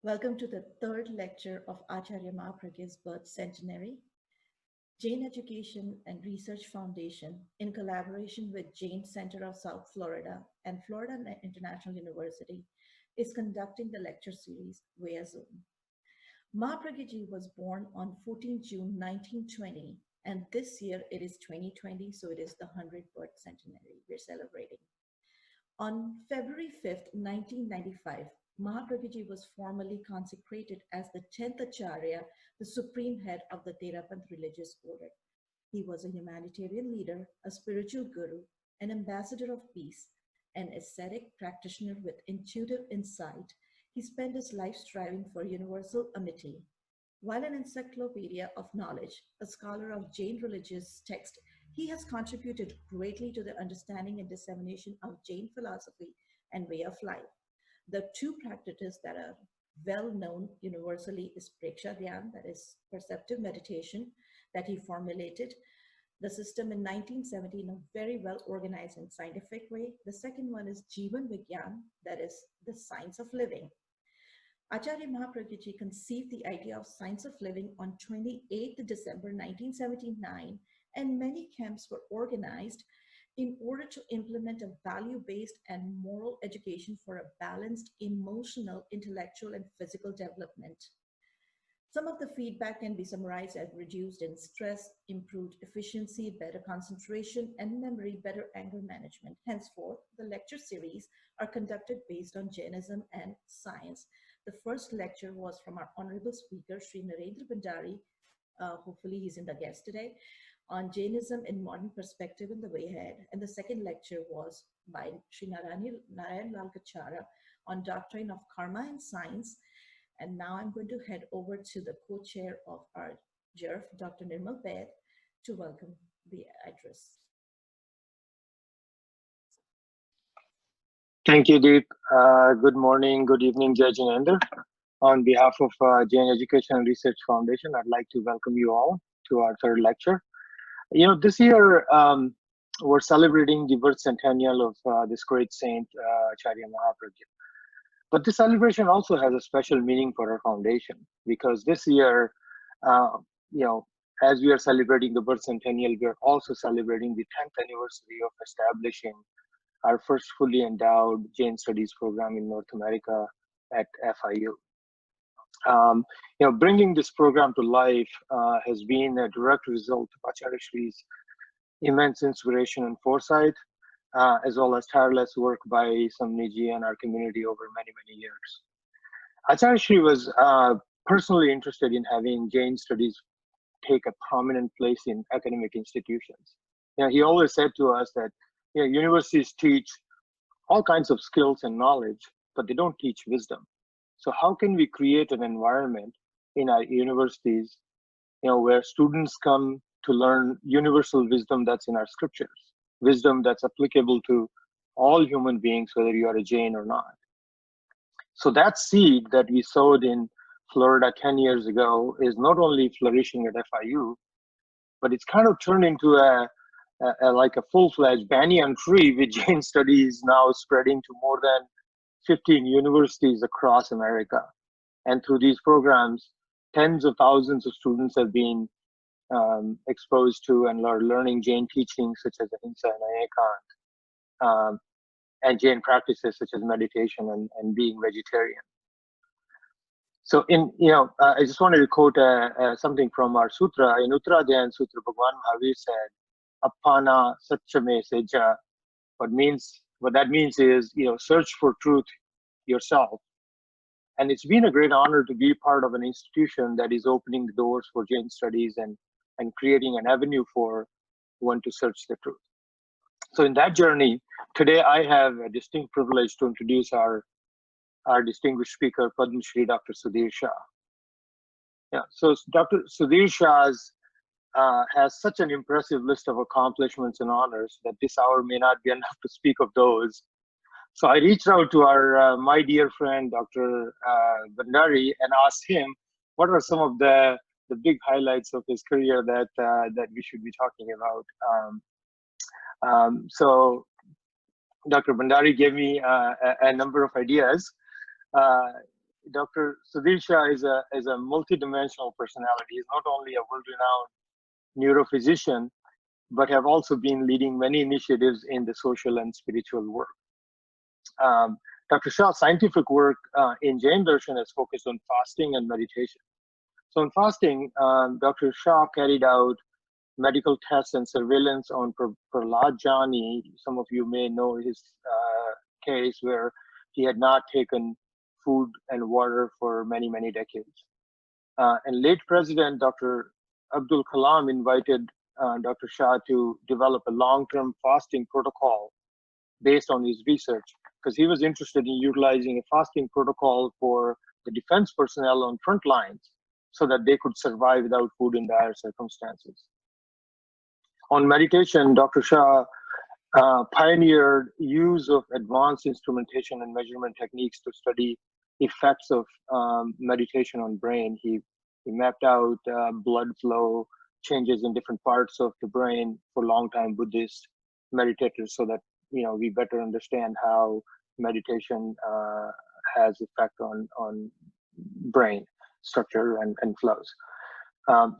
Welcome to the third lecture of Acharya Mahapragya's birth centenary. Jain Education and Research Foundation, in collaboration with Jain Center of South Florida and Florida International University, is conducting the lecture series via Zoom. Mahapragya was born on 14 June 1920, and this year it is 2020, so it is the 100th birth centenary we're celebrating. On February 5th, 1995, Mahaprabhuji was formally consecrated as the 10th Acharya, the supreme head of the Terapanth religious order. He was a humanitarian leader, a spiritual guru, an ambassador of peace, an ascetic practitioner with intuitive insight. He spent his life striving for universal amity. While an encyclopedia of knowledge, a scholar of Jain religious text, he has contributed greatly to the understanding and dissemination of Jain philosophy and way of life. The two practices that are well known universally is Prekshadhyan, that is perceptive meditation, that he formulated the system in 1970 in a very well organized and scientific way. The second one is Jivan Vigyan, that is the science of living. Acharya Mahapragya conceived the idea of science of living on 28th December 1979, and many camps were organized in order to implement a value-based and moral education for a balanced emotional, intellectual, and physical development. Some of the feedback can be summarized as reduced in stress, improved efficiency, better concentration and memory, better anger management. Henceforth, the lecture series are conducted based on Jainism and science. The first lecture was from our honorable speaker, Sri Narendra Bhandari. Hopefully he's in the guest today, on Jainism in modern perspective in the way ahead. And the second lecture was by Sri Narayan Lal Kachara on doctrine of karma and science. And now I'm going to head over to the co-chair of our JERF, Dr. Nirmal Baid, to welcome the address. Thank you, Deep. Good morning, good evening, Jai Jinendra. On behalf of Jain Education and Research Foundation, I'd like to welcome you all to our third lecture. You know, this year we're celebrating the birth centennial of this great saint, Acharya Mahapragya. But this celebration also has a special meaning for our foundation because this year, you know, as we are celebrating the birth centennial, we are also celebrating the 10th anniversary of establishing our first fully endowed Jain Studies program in North America at FIU. You know, bringing this program to life has been a direct result of Acharya Shri's immense inspiration and foresight, as well as tireless work by Samniji and our community over many, many years. Acharya Shri was personally interested in having Jain Studies take a prominent place in academic institutions. You know, he always said to us that, you know, universities teach all kinds of skills and knowledge, but they don't teach wisdom. So how can we create an environment in our universities, you know, where students come to learn universal wisdom that's in our scriptures, wisdom that's applicable to all human beings, whether you are a Jain or not. So that seed that we sowed in Florida 10 years ago is not only flourishing at FIU, but it's kind of turned into like a full-fledged banyan tree with Jain Studies now spreading to more than 15 universities across America. And through these programs, tens of thousands of students have been exposed to and are learning Jain teachings such as Ahimsa and Anekant, and Jain practices such as meditation and being vegetarian. So I just wanted to quote something from our sutra. In Uttarajan Sutra, Bhagwan Mahavir said, Appana Satchame Seja. What that means is, you know, search for truth yourself. And it's been a great honor to be part of an institution that is opening the doors for Jain Studies and creating an avenue for one to search the truth. So in that journey, today I have a distinct privilege to introduce our distinguished speaker, Padma Shri Dr. Sudhir Shah. Yeah, so Dr. Sudhir Shah has such an impressive list of accomplishments and honors that this hour may not be enough to speak of those. So I reached out to our my dear friend, Dr. Bhandari, and asked him what are some of the big highlights of his career that we should be talking about. So Dr. Bhandari gave me a number of ideas. Dr. Sudhir Shah is a multidimensional personality. He's not only a world-renowned neurophysician, but have also been leading many initiatives in the social and spiritual work. Um, Dr. Shah's scientific work in Jain Darshan is focused on fasting and meditation. So in fasting, Dr. Shah carried out medical tests and surveillance on Prahlad Jani. Some of you may know his case where he had not taken food and water for many, many decades. And late President Dr. Abdul Kalam invited Dr. Shah to develop a long-term fasting protocol based on his research, because he was interested in utilizing a fasting protocol for the defense personnel on front lines so that they could survive without food in dire circumstances. On meditation, Dr. Shah pioneered use of advanced instrumentation and measurement techniques to study effects of meditation on brain. He mapped out blood flow changes in different parts of the brain for long-time Buddhist meditators, so that we better understand how meditation has effect on brain structure and flows.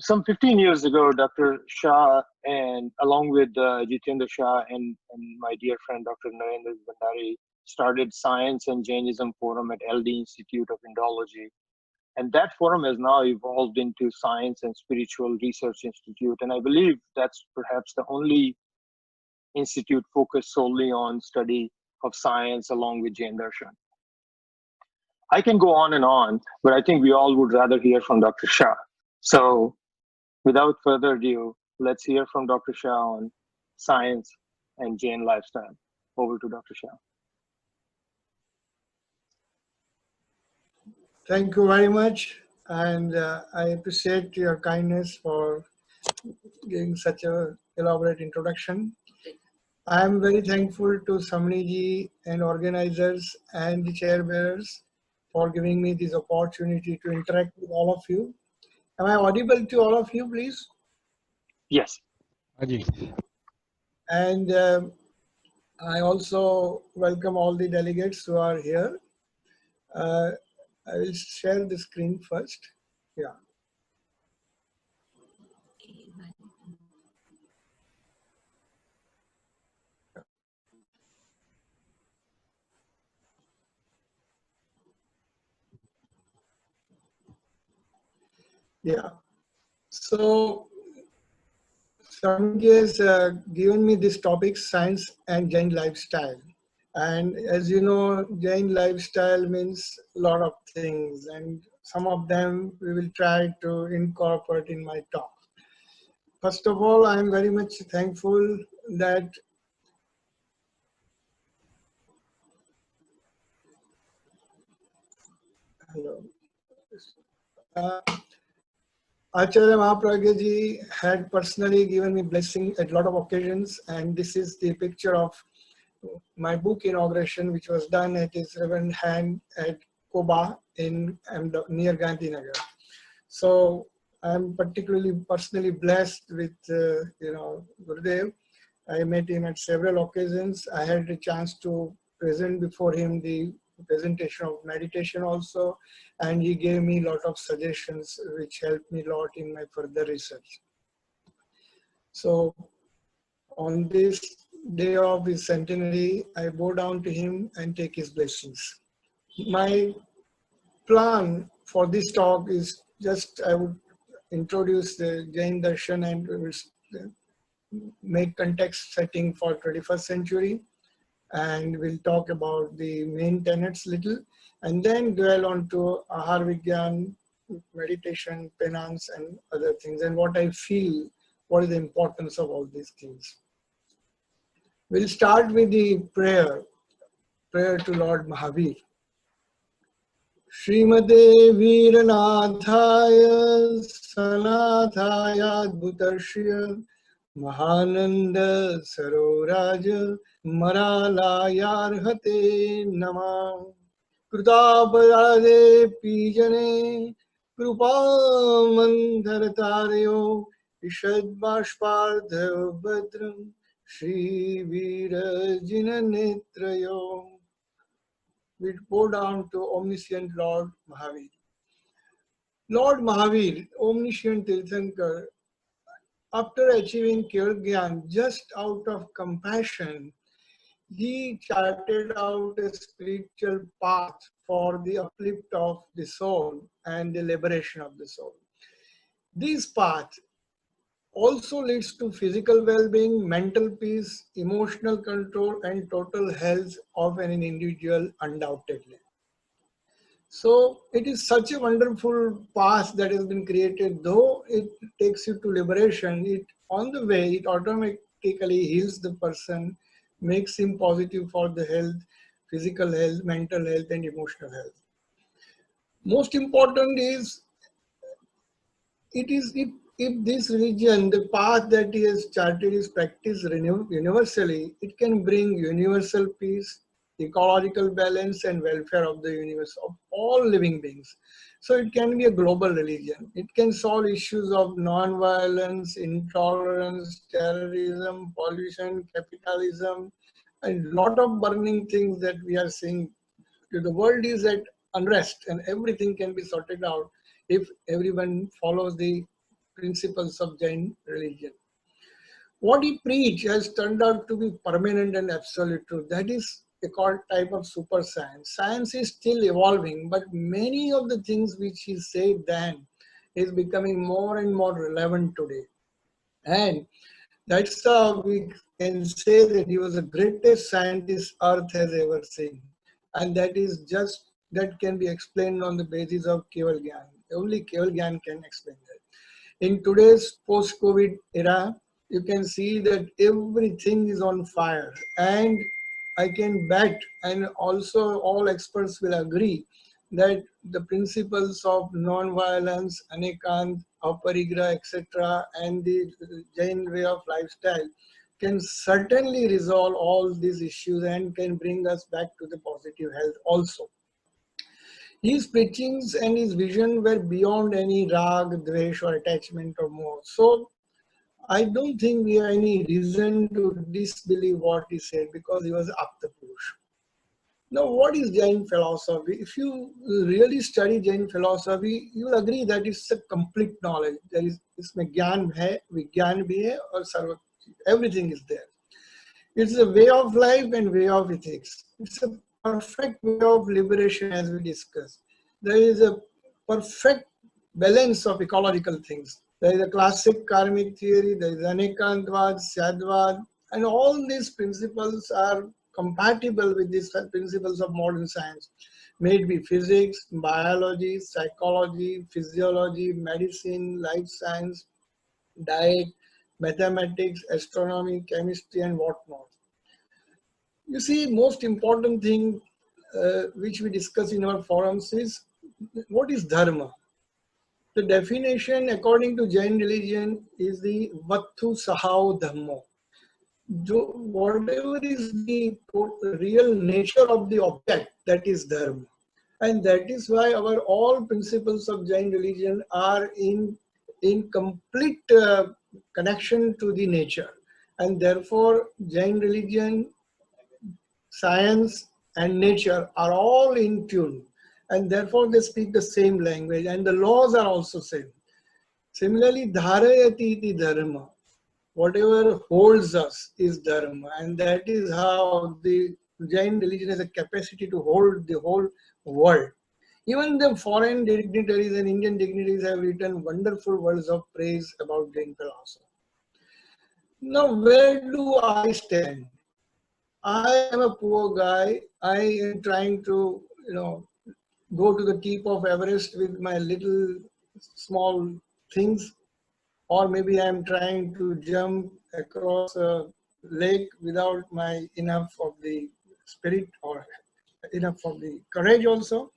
Some 15 years ago, Dr. Shah, and along with Jitendra Shah and my dear friend Dr. Narendra Bhandari, started Science and Jainism Forum at LD Institute of Indology. And that forum has now evolved into Science and Spiritual Research Institute. And I believe that's perhaps the only institute focused solely on study of science along with Jain Darshan. I can go on, but I think we all would rather hear from Dr. Shah. So without further ado, let's hear from Dr. Shah on science and Jain lifestyle. Over to Dr. Shah. Thank you very much. And I appreciate your kindness for giving such an elaborate introduction. I am very thankful to Samniji and organizers and the chair bearers for giving me this opportunity to interact with all of you. Am I audible to all of you, please? Yes. And I also welcome all the delegates who are here. I will share the screen first. Yeah. Yeah. So Samji has given me this topic, science and Jain lifestyle. And as you know, Jain lifestyle means a lot of things, and some of them we will try to incorporate in my talk. First of all, I am very much thankful that Acharya Mahapragya ji had personally given me blessing at a lot of occasions, and this is the picture of my book inauguration, which was done at his reverend hand at Koba in near Gandhinagar. So I'm particularly personally blessed with Gurudev. I met him at several occasions. I had a chance to present before him the presentation of meditation also, and he gave me a lot of suggestions which helped me a lot in my further research. So on this day of his centenary, I bow down to him and take his blessings. My plan for this talk is just I would introduce the Jain Darshan and make context setting for 21st century, and we'll talk about the main tenets little, and then dwell on to Ahar Vigyan, meditation, penance, and other things, and what I feel, what is the importance of all these things. We'll start with the prayer to Lord Mahavir. Srimade Veeranathaya Sanathaya Adbhutarshya Mahananda Saroraja Maralayarhate Nama Krutaparade Pijane Krupamandharatareyo Ishadbashpardha Badram Shri Virajina Netrayo. we go down to omniscient Lord Mahavir. Lord Mahavir, omniscient Tirthankar, after achieving Pure Gyan, just out of compassion, he charted out a spiritual path for the uplift of the soul and the liberation of the soul. This path also leads to physical well-being, mental peace, emotional control, and total health of an individual, undoubtedly. So it is such a wonderful path that has been created. Though it takes you to liberation, it on the way it automatically heals the person, makes him positive for the health, physical health, mental health, and emotional health. Most important is it is if this religion, the path that he has charted is practiced universally, it can bring universal peace, ecological balance, and welfare of the universe, of all living beings. So it can be a global religion. It can solve issues of non-violence, intolerance, terrorism, pollution, capitalism, and lot of burning things that we are seeing. The world is at unrest and everything can be sorted out if everyone follows the principles of Jain religion. What he preached has turned out to be permanent and absolute truth. That is a type of super science. Science is still evolving, but many of the things which he said then is becoming more and more relevant today. And that's how we can say that he was the greatest scientist Earth has ever seen. And that is just, that can be explained on the basis of Keval Gyan. Only Keval Gyan can explain that. In today's post-COVID era, you can see that everything is on fire. And I can bet, and also all experts will agree, that the principles of non-violence, anekant, aparigraha, etc., and the Jain way of lifestyle can certainly resolve all these issues and can bring us back to the positive health also. His preachings and his vision were beyond any rag, dvesh, or attachment or more. So I don't think we have any reason to disbelieve what he said because he was Aptapurush. Now, what is Jain philosophy? If you really study Jain philosophy, you will agree that it's a complete knowledge. There is इसमें ज्ञान है, विज्ञान भी है, और सर्व everything is there. It's a way of life and way of ethics. It's a perfect way of liberation, as we discussed. There is a perfect balance of ecological things. There is a classic karmic theory, there is anekantvad, syadvad, and all these principles are compatible with these principles of modern science. May it be physics, biology, psychology, physiology, medicine, life science, diet, mathematics, astronomy, chemistry, and whatnot. You see, most important thing which we discuss in our forums is what is dharma? The definition according to Jain religion is the vattu sahau dhammo. Whatever is the real nature of the object, that is dharma. And that is why our all principles of Jain religion are in complete connection to the nature. And therefore, Jain religion, science, and nature are all in tune. And therefore, they speak the same language, and the laws are also same. Similarly, dharayati iti dharma. Whatever holds us is dharma, and that is how the Jain religion has a capacity to hold the whole world. Even the foreign dignitaries and Indian dignitaries have written wonderful words of praise about Jain philosophy. Now, where do I stand? I am a poor guy. I am trying to, go to the tip of Everest with my little small things, or maybe I am trying to jump across a lake without my enough of the spirit or enough of the courage also.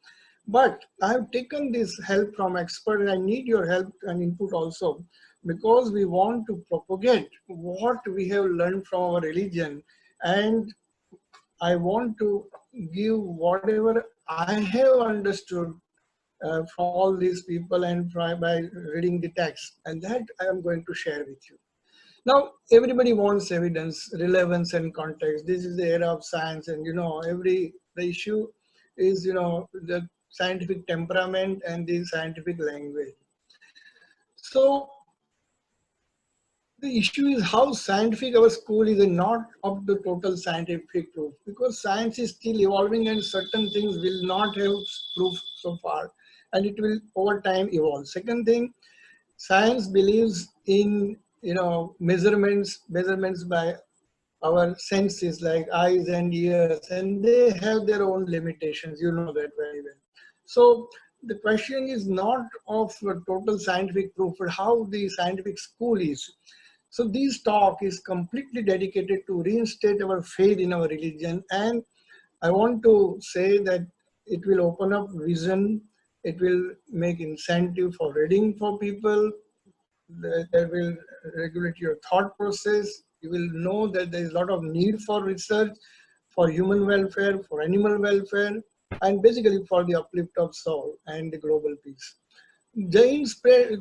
But I have taken this help from experts, and I need your help and input also, because we want to propagate what we have learned from our religion, and I want to give whatever I have understood from all these people and by reading the text, and that I am going to share with you. Now, everybody wants evidence, relevance, and context. This is the era of science, and the issue is, the scientific temperament and the scientific language. So the issue is how scientific our school is not of the total scientific proof, because science is still evolving and certain things will not have proof so far, and it will over time evolve. Second thing, science believes in, measurements by our senses like eyes and ears, and they have their own limitations, you know that very well. So the question is not of a total scientific proof, but how the scientific school is. So this talk is completely dedicated to reinstate our faith in our religion, and I want to say that it will open up vision, it will make incentive for reading for people, that will regulate your thought process. You will know that there is a lot of need for research, for human welfare, for animal welfare, and basically for the uplift of soul and the global peace. Jain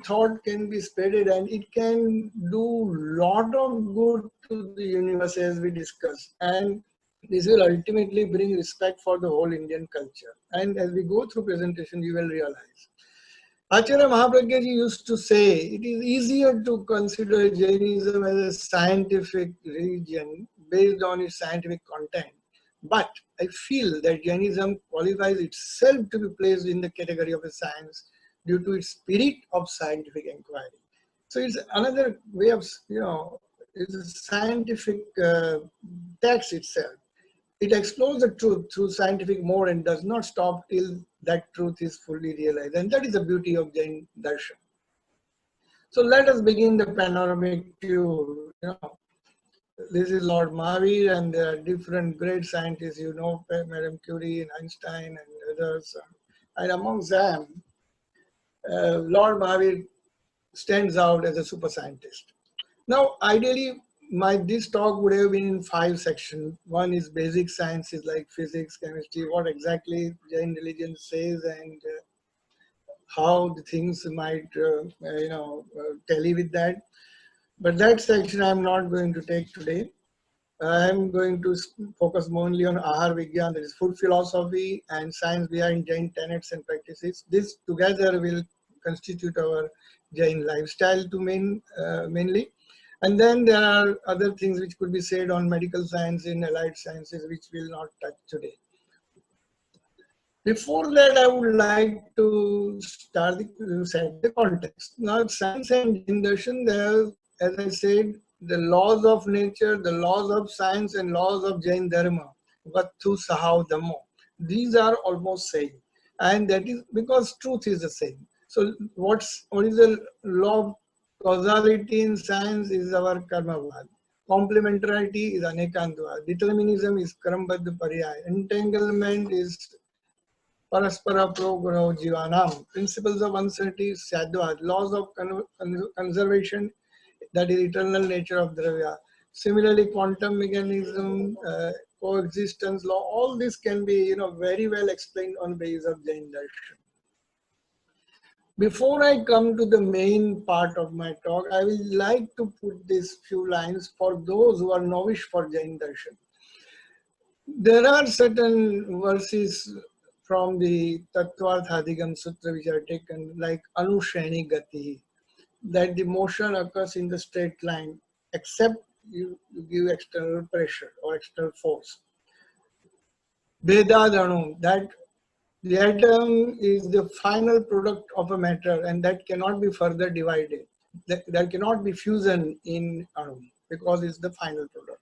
thought can be spreaded, and it can do lot of good to the universe, as we discussed, and this will ultimately bring respect for the whole Indian culture. And as we go through presentation, you will realize. Acharya Mahapragyaji used to say, it is easier to consider Jainism as a scientific religion based on its scientific content. But I feel that Jainism qualifies itself to be placed in the category of a science due to its spirit of scientific inquiry. So it's another way of, it's a scientific text itself. It explores the truth through scientific mode and does not stop till that truth is fully realized. And that is the beauty of Jain Darshan. So let us begin the panoramic tour. This is Lord Mahavir, and there are different great scientists, Madame Curie and Einstein and others. And amongst them, Lord Mahavir stands out as a super scientist. Now, ideally, this talk would have been in 5 sections. One is basic sciences like physics, chemistry, what exactly Jain religion says, and how the things might, tally with that. But that section I'm not going to take today. I'm going to focus mainly on Ahar Vigyan, that is food philosophy, and science behind Jain tenets and practices. This together will constitute our Jain lifestyle mainly. And then there are other things which could be said on medical science and allied sciences, which we'll not touch today. Before that, I would like to set the context. Now, science and Jain Darshan, there, as I said, the laws of nature, the laws of science, and laws of Jain Dharma, Vattu Sahav Dhammo, these are almost same. And that is because truth is the same. So what is the law of causality in science is our karmavad. Complementarity is anekantvad. Determinism is karambadh pariyay. Entanglement is paraspara proguro jivanam. Principles of uncertainty is sadvad. Laws of conservation, that is eternal nature of dravya. Similarly, quantum mechanism, coexistence law, all this can be very well explained on the basis of Jain Darshan. Before I come to the main part of my talk, I will like to put these few lines for those who are novice for Jain Darshan. There are certain verses from the Tattvarthadhigam Sutra which are taken, like Anusheni Gati, that the motion occurs in the straight line except you give external pressure or external force. Vedadanu, that the atom is the final product of a matter, and that cannot be further divided. There cannot be fusion in Anu because it's the final product.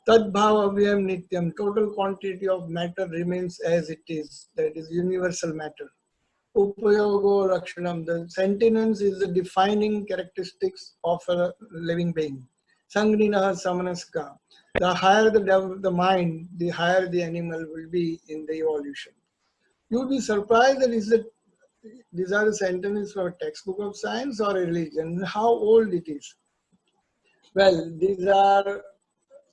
Tadbhava avyam nityam, total quantity of matter remains as it is, that is universal matter. Upayogo rakshanam, the sentience is the defining characteristics of a living being. Sangninaha samanaska, the higher the mind, the higher the animal will be in the evolution. You will be surprised that these are the sentences from a textbook of science or a religion, how old it is. Well, these are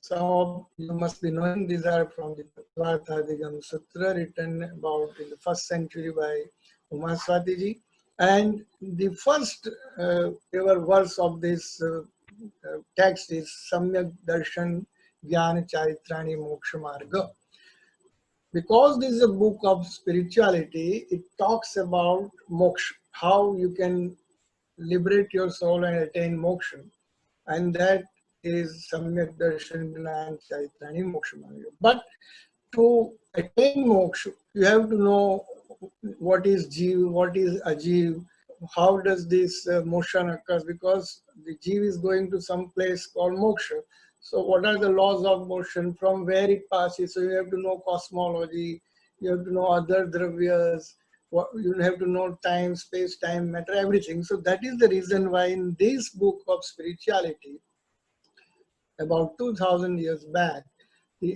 some of you must be knowing, these are from the Tattvarthadhigam Sutra, written about in the 1st century by Umaswatiji. And the first ever verse of this text is Samyak Darshan Jnana Charitrani Moksha Marga. Because this is a book of spirituality, it talks about moksha, how you can liberate your soul and attain moksha. And that is Samyak Darshan Gnan Chaitrani Moksha Marga. But to attain moksha, you have to know what is Jeev, what is Ajeev, how does this motion occurs, because the Jeev is going to some place called moksha. So what are the laws of motion, from where it passes? So you have to know cosmology, you have to know other dravyas, you have to know time, space, time, matter, everything. So that is the reason why in this book of spirituality, about 2000 years back,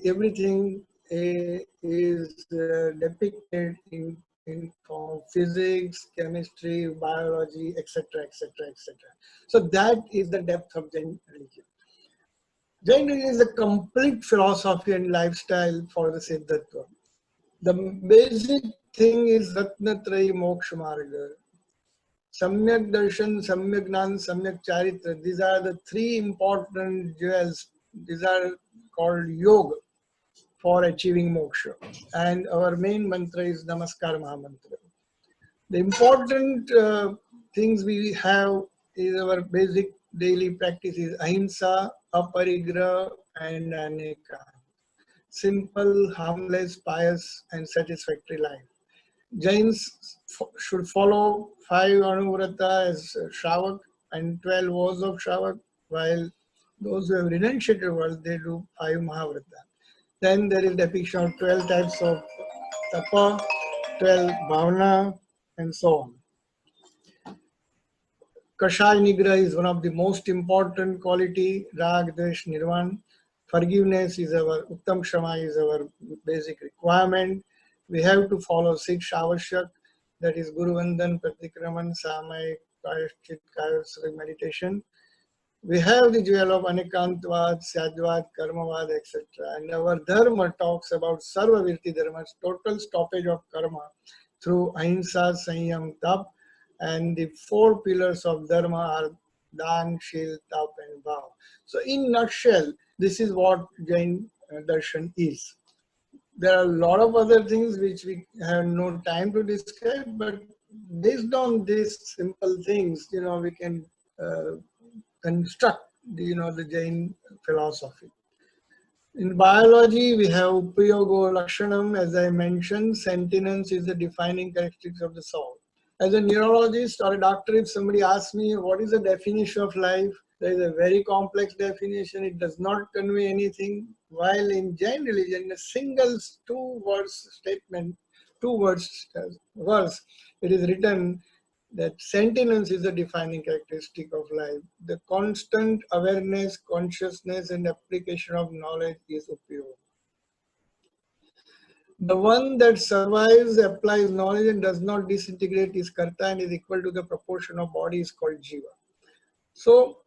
everything is depicted in form of physics, chemistry, biology, etc., etc., etc. So that is the depth of Jain religion. Jain religion is a complete philosophy and lifestyle for the Siddhatva. The basic thing is Ratnatrayi Moksha Marga. Samyak Darshan, Samyak Gnan, Samyak Charitra. These are the three important jewels. These are called yoga for achieving moksha. And our main mantra is Namaskar Mahamantra. The important things we have is our basic daily practice is ahimsa, aparigraha, and aneka. Simple, harmless, pious, and satisfactory life. Jains should follow 5 Anuvrata as Shravak and 12 vows of Shravak, while those who have renunciated vows, they do 5 Mahavrata. Then there is depiction of 12 types of tapa, 12 bhavana, and so on. Kashaya Nigra is one of the most important quality, Rag, Dvesh, Nirvan. Forgiveness is our, Uttam Shama is our basic requirement. We have to follow 6 Avashyak, that is Guru Vandan, Pratikraman, Samay, Kayashchit, Kayasri meditation. We have the jewel of Anekantvad, Syadvad, Karmavad, etc. And our Dharma talks about Sarva Virti Dharma, total stoppage of karma through Ahimsa, Sanyam, Tap. And the 4 pillars of Dharma are Dan, Shil, Tap, and Bhav. So in nutshell, this is what Jain Darshan is. There are a lot of other things which we have no time to describe, but based on these simple things, we can construct, the Jain philosophy. In biology, we have Upayogo Lakshanam, as I mentioned, sentience is the defining characteristics of the soul. As a neurologist or a doctor, if somebody asks me what is the definition of life, there is a very complex definition. It does not convey anything. While in Jain religion, a single 2 words statement, 2 words verse, it is written that sentience is a defining characteristic of life. The constant awareness, consciousness, and application of knowledge is Upayoga. The one that survives, applies knowledge, and does not disintegrate is Karta and is equal to the proportion of body is called Jiva. So,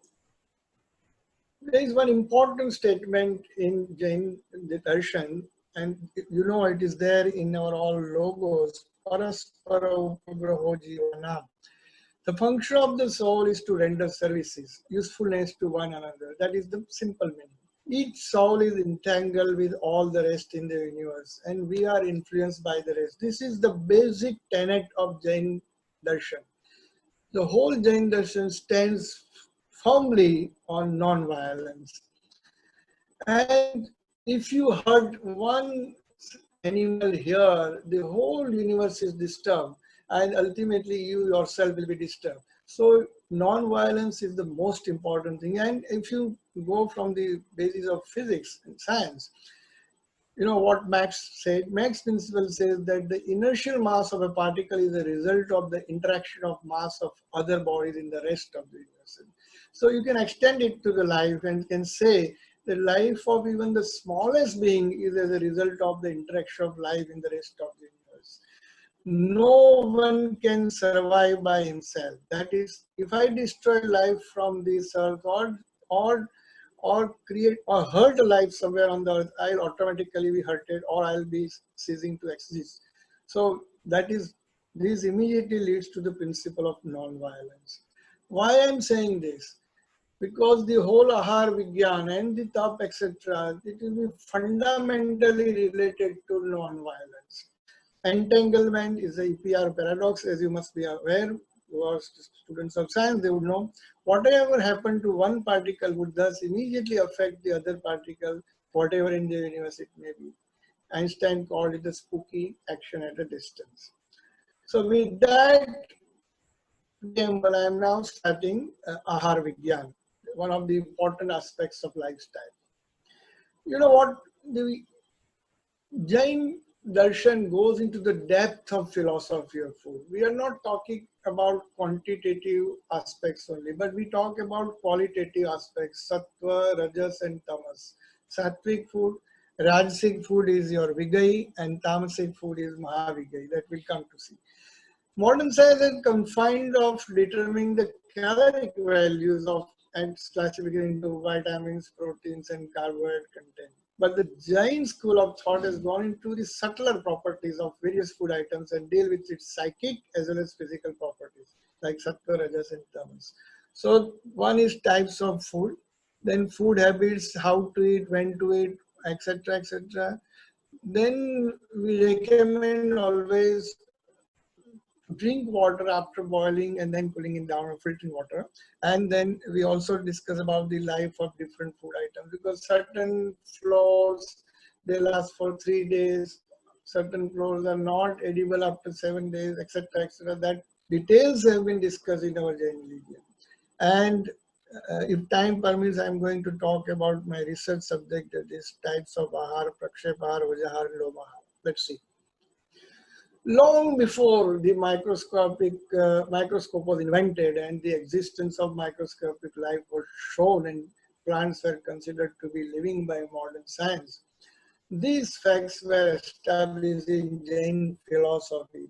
there is one important statement in Jain Darshan, and it is there in our all logos, Paraspara Upagraho Jivanam. The function of the soul is to render services, usefulness to one another. That is the simple meaning. Each soul is entangled with all the rest in the universe, and we are influenced by the rest. This is the basic tenet of Jain Darshan. The whole Jain Darshan stands firmly on non-violence. And if you hurt one animal here, the whole universe is disturbed, and ultimately you yourself will be disturbed. So non-violence is the most important thing. And if you go from the basis of physics and science, what Max said, Max principle says that the inertial mass of a particle is a result of the interaction of mass of other bodies in the rest of the universe. So you can extend it to the life and can say the life of even the smallest being is as a result of the interaction of life in the rest of the universe. No one can survive by himself. That is, if I destroy life from this earth or create or hurt a life somewhere on the earth, I'll automatically be hurted or I'll be ceasing to exist. So this immediately leads to the principle of non-violence. Why I'm saying this? because the whole Ahar Vigyan and the Tap, etc., it will be fundamentally related to non-violence. Entanglement is the EPR paradox, as you must be aware. Who are students of science, they would know. Whatever happened to one particle would thus immediately affect the other particle, whatever in the universe it may be. Einstein called it the spooky action at a distance. So with that preamble, I am now starting Ahar Vigyan, one of the important aspects of lifestyle. You know what? The Jain darshan goes into the depth of philosophy of food. We are not talking about quantitative aspects only, but we talk about qualitative aspects, sattva, rajas and tamas. Sattvic food, rajasic food is your vigai and tamasic food is mahavigai, that we'll come to see. Modern science is confined of determining the caloric values of and classification into vitamins, proteins and carbohydrate content. But the Jain school of thought has gone into the subtler properties of various food items and deal with its psychic as well as physical properties like sattva, rajas and tamas. So one is types of food, then food habits, how to eat, when to eat, etc., etc. Then we recommend always drink water after boiling and then cooling it down or filtering water. And then we also discuss about the life of different food items, because certain flours, they last for 3 days, certain flours are not edible after 7 days, etc., etc. That details have been discussed in our Jain religion. And if time permits, I'm going to talk about my research subject, that is types of ahar, prakshep ahar, vajahar, lomahar. Let's see. Long before the microscope was invented and the existence of microscopic life was shown and plants were considered to be living by modern science, these facts were established in Jain philosophy,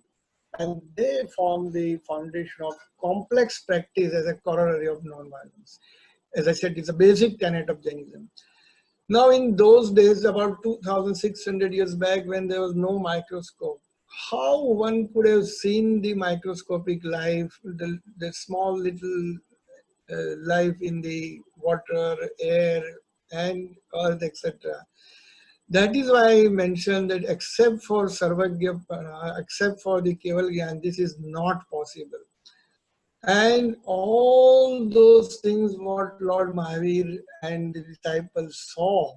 and they form the foundation of complex practice as a corollary of non-violence. As I said, it's a basic tenet of Jainism. Now, in those days, about 2,600 years back, when there was no microscope, how one could have seen the microscopic life, the small little life in the water, air, and earth, etc. That is why I mentioned that except for Sarvagya, except for the Keval Gyan, this is not possible. And all those things what Lord Mahavir and the disciples saw,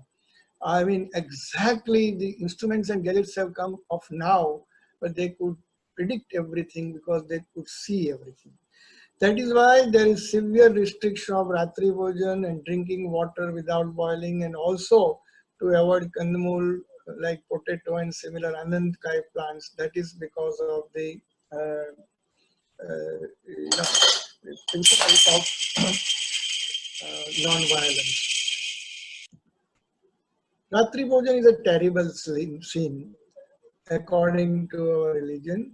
I mean, exactly the instruments and gadgets have come of now, but they could predict everything because they could see everything. That is why there is severe restriction of Ratri Bhojan and drinking water without boiling, and also to avoid kandamul like potato and similar anandkai plants. That is because of the principles of non-violence. Ratri Bhojan is a terrible sin according to our religion.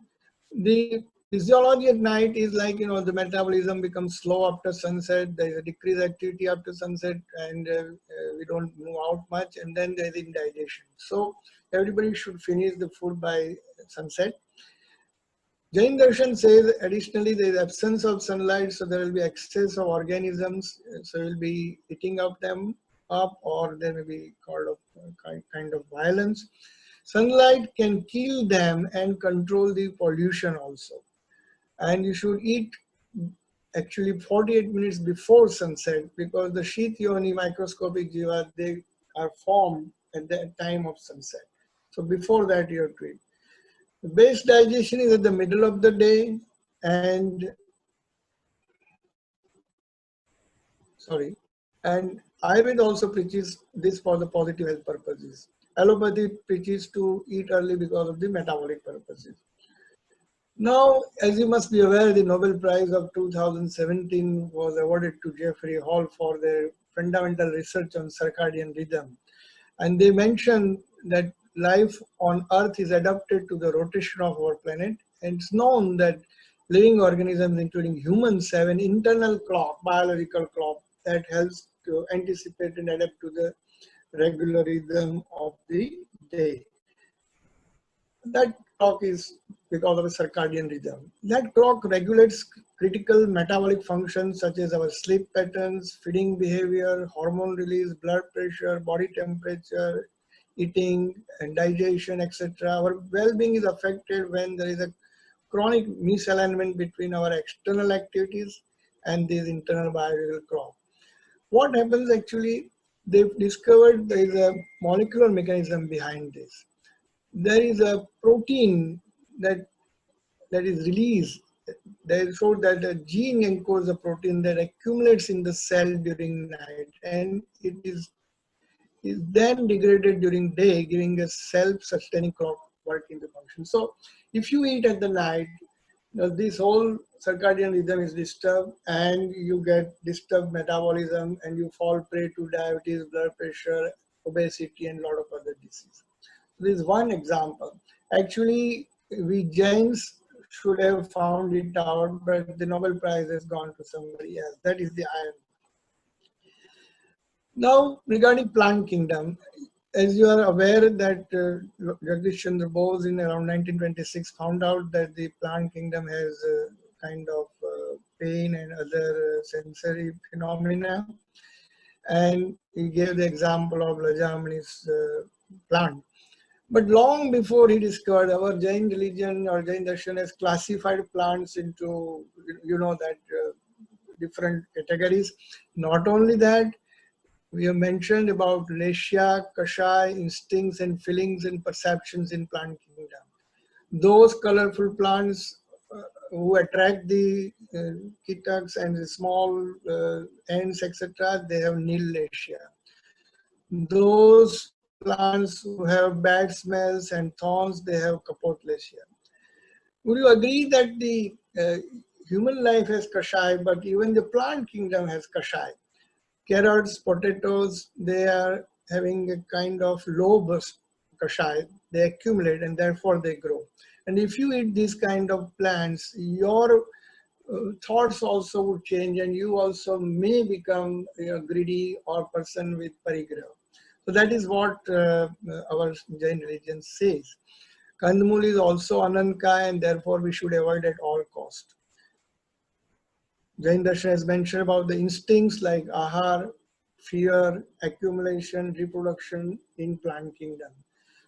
The physiology at night is like, the metabolism becomes slow after sunset. There is a decreased activity after sunset, and we don't move out much, and then there is indigestion. So everybody should finish the food by sunset. Jain Darshan says additionally there is absence of sunlight, so there will be excess of organisms, so we will be eating up them up, or there may be kind of violence. Sunlight can kill them and control the pollution also. And you should eat actually 48 minutes before sunset, because the Sheath Yoni microscopic jiva, they are formed at the time of sunset. So before that you have to eat. The base digestion is at the middle of the day, and Ayurveda also preaches this for the positive health purposes. Allopathy preaches to eat early because of the metabolic purposes. Now, as you must be aware, the Nobel Prize of 2017 was awarded to Jeffrey Hall for their fundamental research on circadian rhythm. And they mentioned that life on Earth is adapted to the rotation of our planet. And it's known that living organisms, including humans, have an internal clock, biological clock, that helps to anticipate and adapt to the regular rhythm of the day. That clock is because of a circadian rhythm. That clock regulates critical metabolic functions such as our sleep patterns, feeding behavior, hormone release, blood pressure, body temperature, eating and digestion, etc. Our well-being is affected when there is a chronic misalignment between our external activities and these internal biological clock. What happens actually, they've discovered there is a molecular mechanism behind this. There is a protein that is released. They showed that a gene encodes a protein that accumulates in the cell during night, and it is then degraded during day, giving a self-sustaining clock working the function. So if you eat at the night, this whole circadian rhythm is disturbed, and you get disturbed metabolism, and you fall prey to diabetes, blood pressure, obesity, and a lot of other diseases. This is one example. Actually, we Jains should have found it out, but the Nobel Prize has gone to somebody else. That is the irony. Now, regarding plant kingdom, as you are aware that Jagdish Chandra Bose in around 1926 found out that the plant kingdom has kind of pain and other sensory phenomena, and he gave the example of Lajamani's plant. But long before he discovered, our Jain religion or Jain darshan has classified plants into, different categories. Not only that, we have mentioned about Lesha, Kashai, instincts and feelings and perceptions in plant kingdom. Those colorful plants who attract the kitaks and the small ants, etc., they have Nil Lesha. Those plants who have bad smells and thorns, they have Kapot Lesha. Would you agree that the human life has Kashai, but even the plant kingdom has Kashai? Carrots, potatoes, they are having a kind of low burst kashai. They accumulate and therefore they grow. And if you eat these kind of plants, your thoughts also would change, and you also may become greedy or person with parigraha. So that is what our Jain religion says. Kandmul is also ananka, and therefore we should avoid at all cost. Jain Darshan has mentioned about the instincts like ahar, fear, accumulation, reproduction in plant kingdom.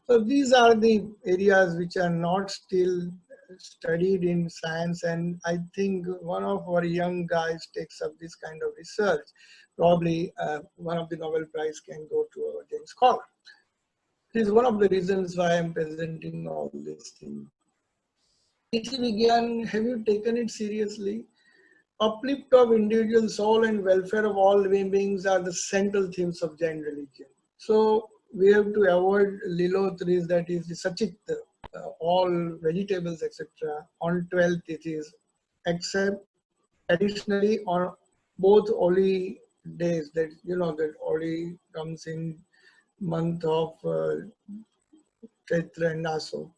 So these are the areas which are not still studied in science, and I think one of our young guys takes up this kind of research. Probably one of the Nobel Prize can go to our Jain scholar. This is one of the reasons why I'm presenting all these things. Tithi Vigyan, have you taken it seriously? Uplift of individual soul and welfare of all living beings are the central themes of Jain religion. So we have to avoid lilotris, that is the sachit, all vegetables, etc. on 12th tithis, except additionally on both holy days that that holy comes in month of Chaitra and Aso,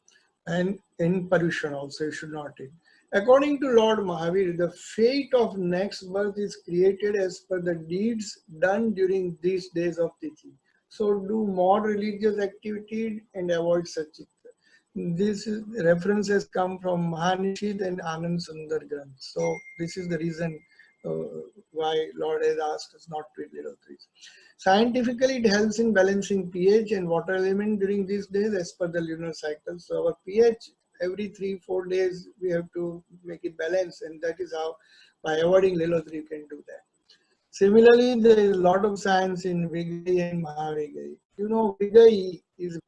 and in Parushan also you should not eat. According to Lord Mahavir, the fate of next birth is created as per the deeds done during these days of Tithi. So do more religious activity and avoid Sachit. This reference has come from Mahanishid and Anand Sundar Granth. So this is the reason why Lord has asked us not to eat little trees. Scientifically, it helps in balancing pH and water element during these days as per the lunar cycle. So our pH every 3-4 days we have to make it balance, and that is how by avoiding lilotri you can do that. Similarly, there is a lot of science in Vigai and Mahavigai. Vigai is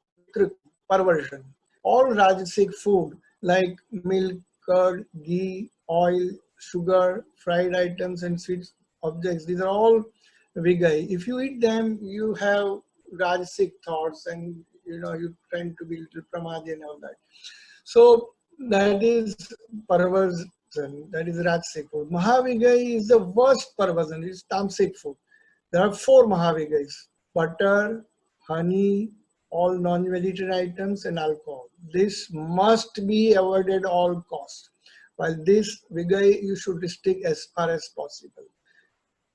perversion. All Rajasic food like milk, curd, ghee, oil, sugar, fried items and sweet objects, these are all Vigai. If you eat them, you have Rajasic thoughts, and you tend to be a little pramadi and all that. So that is perversion, that is Rajasic food. Mahavigai is the worst perversion, it is Tamasic food. There are 4 Mahavigais: butter, honey, all non-vegetarian items and alcohol. This must be avoided at all costs. While this Vigai you should restrict as far as possible.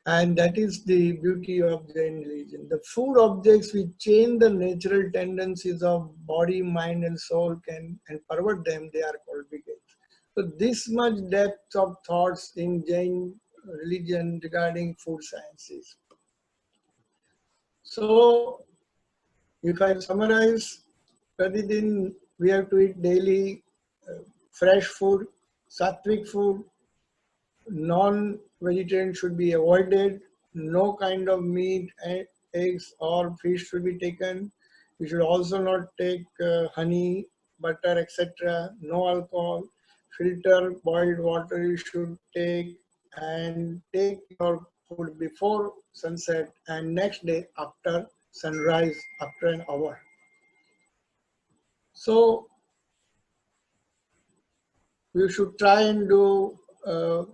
And that is the beauty of Jain religion. The food objects which change the natural tendencies of body, mind, and soul and pervert them, they are called Vigais. So this much depth of thoughts in Jain religion regarding food sciences. So if I summarize, Pratidin, we have to eat daily fresh food, sattvic food, non-vegetarian should be avoided, no kind of meat, eggs or fish should be taken. You should also not take honey, butter, etc. No alcohol, filter boiled water you should take, and take your food before sunset and next day after sunrise after an hour. So you should try and do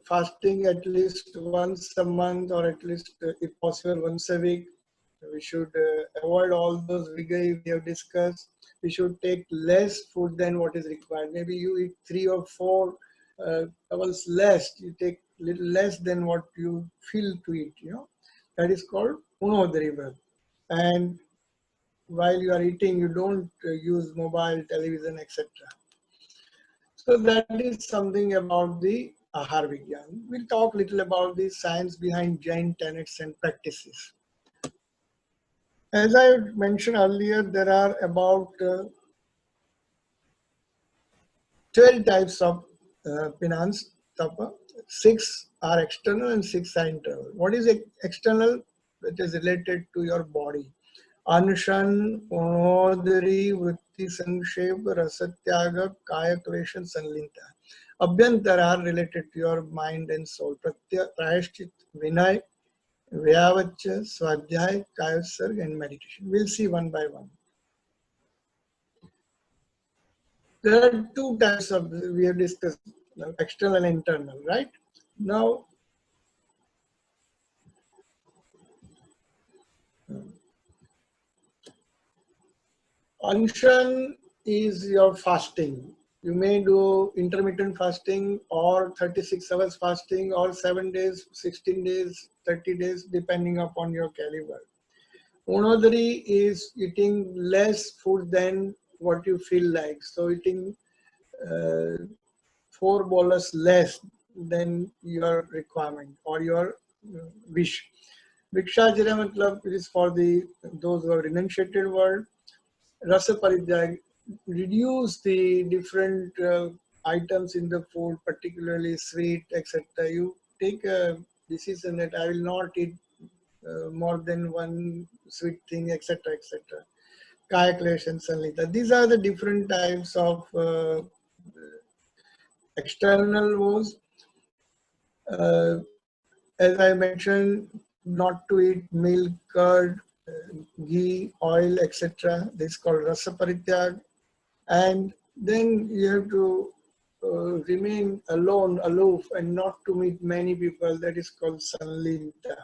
fasting at least once a month, or at least if possible once a week. We should avoid all those vigor we have discussed. We should take less food than what is required. Maybe you eat 3 or 4 hours less. You take little less than what you feel to eat. That is called unodari. And while you are eating, you don't use mobile, television, etc. So that is something about the Ahar Vigyan. We'll talk a little about the science behind Jain tenets and practices. As I mentioned earlier, there are about 12 types of penance tapa. 6 are external and 6 are internal. What is external? It is related to your body. Anushan, Unodari, Vritti, Sanshep, Rasatyaga, Kaya, Kleshan, Sanlinta. Abhyantara are related to your mind and soul. Pratya, Prayashchit, Vinay, Vyavacha, Swadhyay, Kayasarg, and meditation. We'll see one by one. There are 2 types of, we have discussed, external and internal, right? Now, Anshan is your fasting. You may do intermittent fasting or 36 hours fasting or 7 days, 16 days, 30 days, depending upon your caliber. Unodari is eating less food than what you feel like. So eating 4 bolas less than your requirement or your wish. Vikshajara matlab is for those who have renunciated world. Rasa Parijag, reduce the different items in the food, particularly sweet, etc. You take a decision that I will not eat more than one sweet thing, etc., etc. Kaya Klesh and Sanlita. These are the different types of external woes. As I mentioned, not to eat milk, curd, ghee, oil, etc. This is called Rasa Parityag. And then you have to remain alone, aloof, and not to meet many people. That is called Sanlinta.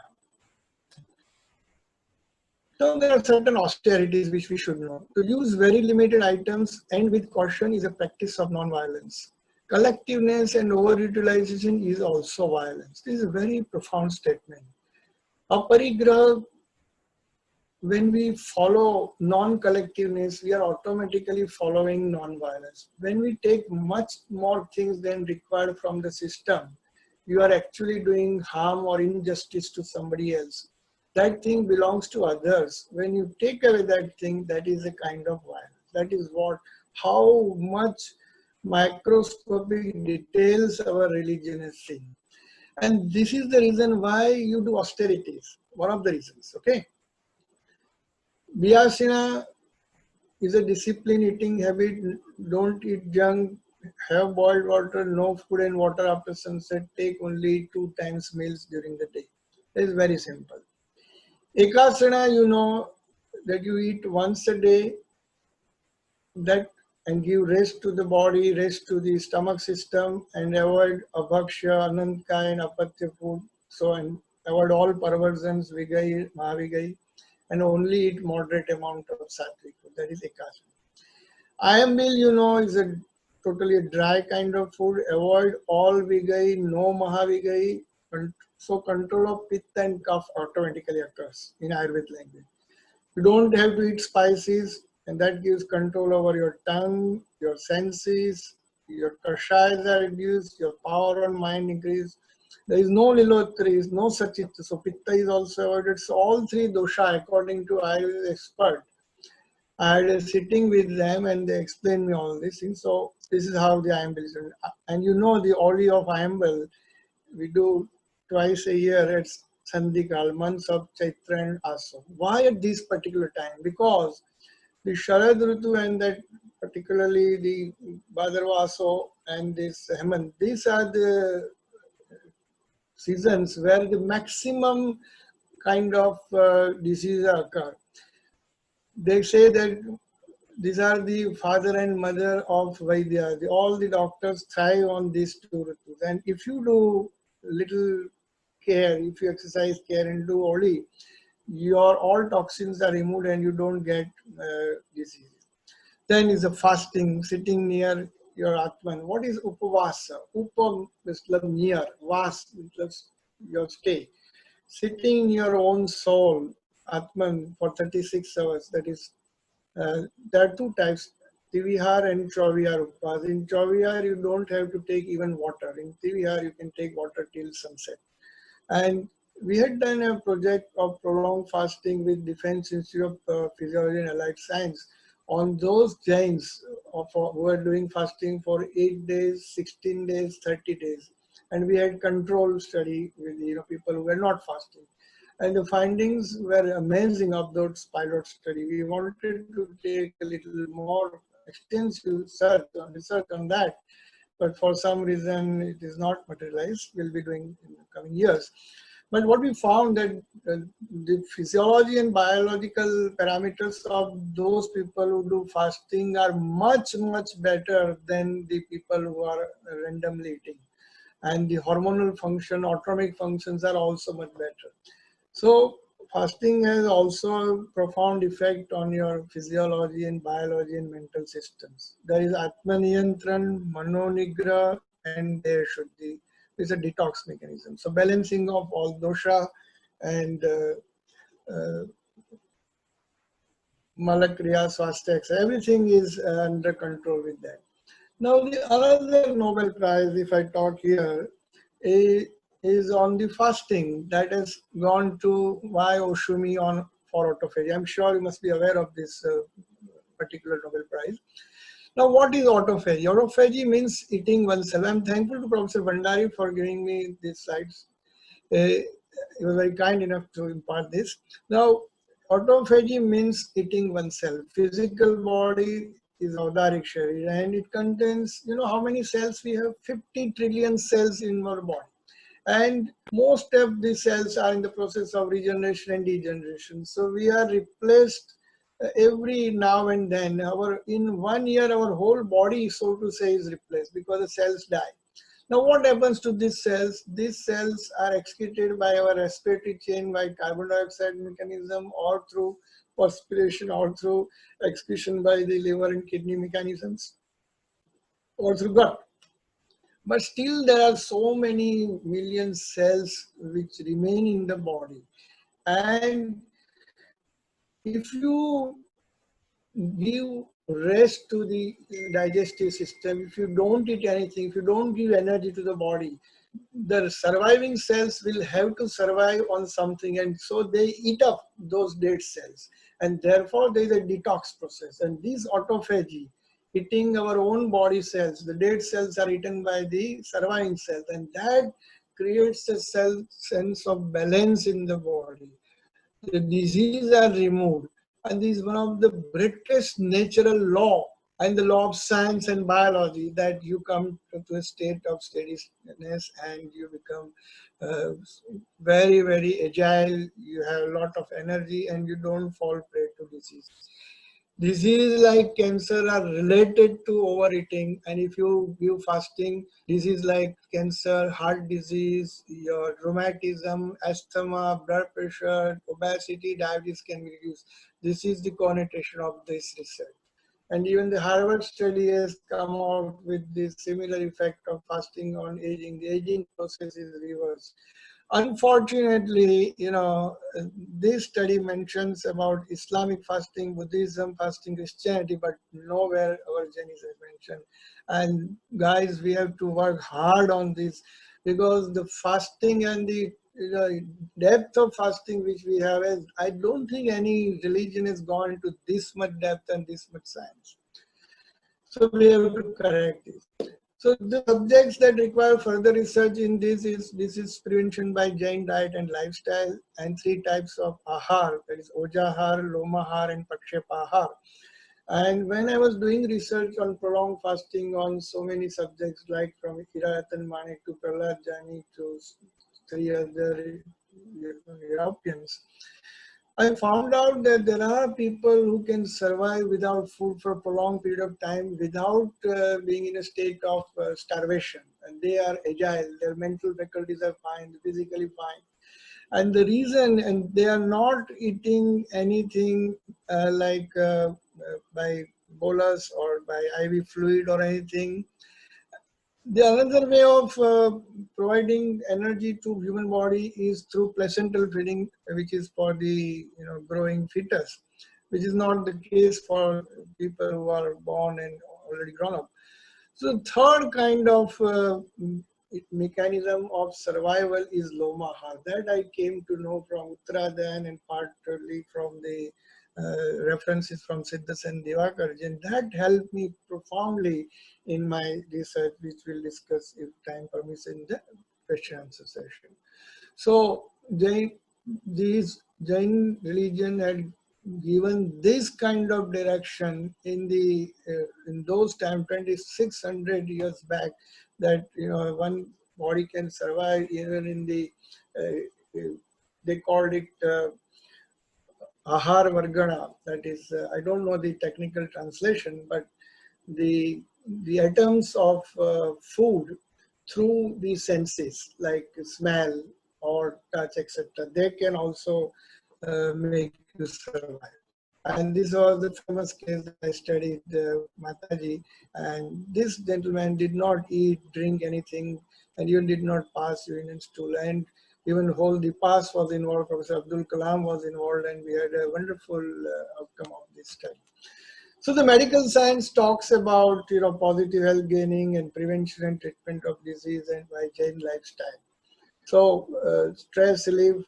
So there are certain austerities which we should know. To use very limited items and with caution is a practice of non-violence. Collectiveness and overutilization is also violence. This is a very profound statement. Aparigraha, when we follow non-collectiveness, we are automatically following non-violence. When we take much more things than required from the system, you are actually doing harm or injustice to somebody else. That thing belongs to others. When you take away that thing, that is a kind of violence. That is how much microscopic details our religion is seeing. And this is the reason why you do austerities. One of the reasons, okay? Vyasana is a disciplined eating habit. Don't eat junk, have boiled water, no food and water after sunset, take only 2 times meals during the day. It is very simple. Ekasana, you know that you eat once a day, that and give rest to the body, rest to the stomach system, and avoid abhaksha, anantkaya, and apatya food. So, and avoid all perversions, vigai, mahavigai, and only eat moderate amount of sattvic food. That is ekasana. Ayambil, you know, is a totally a dry kind of food. Avoid all vigai, no mahavigai. So control of pitta and cough automatically occurs in Ayurvedic language. You don't have to eat spices, and that gives control over your tongue, your senses, your kashayas are reduced, your power on mind increase. There is no lilotri, no sachita, so pitta is also avoided. So all three dosha, according to Ayurveda expert, I had a sitting with them and they explained me all these things. So this is how the Ayambal is done. And you know the order of Ayambal, we do twice a year at Sandhikal, months of Chaitra and Aso. Why at this particular time? Because the Sharad Ritu and that particularly the Bhadrava Aso and this Hemant, these are the seasons where the maximum kind of diseases occur. They say that these are the father and mother of Vaidya. All the doctors thrive on these two ritus. And if you do little care, if you exercise care and do only, your all toxins are removed and you don't get diseases. Then is the fasting, sitting near your Atman. What is Upavasa? Upa is near, Vas is your stay. Sitting in your own soul, Atman, for 36 hours, that is there are two types, Tivihar and Chavihar Upas. In Chavihar, you don't have to take even water. In Tivihar, you can take water till sunset. And we had done a project of prolonged fasting with Defense Institute of Physiology and Allied Science on those Jains who are doing fasting for 8 days, 16 days, 30 days. And we had control study with people who were not fasting. And the findings were amazing of those pilot study. We wanted to take a little more extensive research on that, but for some reason it is not materialized. We'll be doing in the coming years. But what we found that the physiology and biological parameters of those people who do fasting are much, much better than the people who are randomly eating. And the hormonal function, autonomic functions are also much better. So fasting has also a profound effect on your physiology and biology and mental systems. There is Atmaniyantran, Manonigra, and there should be. It's a detox mechanism. So balancing of all dosha and Malakriya, Swasthya, everything is under control with that. Now the another Nobel Prize, if I talk here, is on the fasting that has gone to Y. Oshumi on for autophagy. I'm sure you must be aware of this particular Nobel Prize. Now, what is autophagy? Autophagy means eating oneself. I'm thankful to Professor Bandari for giving me these slides. He was very kind enough to impart this. Now, autophagy means eating oneself. Physical body is Avdarik Sharir and it contains, how many cells we have? 50 trillion cells in our body. And most of the cells are in the process of regeneration and degeneration. So we are replaced every now and then. In 1 year, our whole body, so to say, is replaced because the cells die. Now, what happens to these cells? These cells are excreted by our respiratory chain by carbon dioxide mechanism or through perspiration or through excretion by the liver and kidney mechanisms or through gut. But still there are so many million cells which remain in the body. And if you give rest to the digestive system, if you don't eat anything, if you don't give energy to the body, the surviving cells will have to survive on something, and so they eat up those dead cells. And therefore there is a detox process. And this autophagy, eating our own body cells, the dead cells are eaten by the surviving cells, and that creates a sense of balance in the body. The diseases are removed, and this is one of the greatest natural law and the law of science and biology, that you come to a state of steadiness and you become very, very agile, you have a lot of energy and you don't fall prey to disease. Diseases like cancer are related to overeating, and if you give fasting, disease like cancer, heart disease, your rheumatism, asthma, blood pressure, obesity, diabetes can be reduced. This is the connotation of this research. And even the Harvard study has come out with the similar effect of fasting on aging. The aging process is reversed. Unfortunately, this study mentions about Islamic fasting, Buddhism fasting, Christianity, but nowhere our Jainism is mentioned. And guys, we have to work hard on this, because the fasting and the depth of fasting which we have, I don't think any religion has gone into this much depth and this much science. So we have to correct this. So the subjects that require further research in this is prevention by Jain diet and lifestyle, and 3 types of ahar, that is ojahar, lomahar, and pakshepahar. And when I was doing research on prolonged fasting on so many subjects, like from Hiratan Manik to Prahlad Jani to 3 other Europeans, I found out that there are people who can survive without food for a prolonged period of time without being in a state of starvation. And they are agile, their mental faculties are fine, physically fine. And the reason, and they are not eating anything by bolus or by IV fluid or anything. The another way of providing energy to human body is through placental feeding, which is for the growing fetus, which is not the case for people who are born and already grown up. So third kind of mechanism of survival is lomahar. That I came to know from Uttaradan and partly from the references from Siddhas and Divakarjan. That helped me profoundly in my research, which we'll discuss if time permits in the question answer session. So this Jain religion had given this kind of direction in the in those times, 2600 years back, that one body can survive even in the they called it ahar vargana. That is, I don't know the technical translation, but the items of food through the senses like smell or touch, etc., they can also make you survive. And this was the famous case that I studied, Mataji, and this gentleman did not eat, drink anything, and even did not pass urine and stool, and even whole the pass was involved. Professor Abdul Kalam was involved, and we had a wonderful outcome of this study. So the medical science talks about positive health gaining and prevention and treatment of disease and by Jain lifestyle. So stress relief,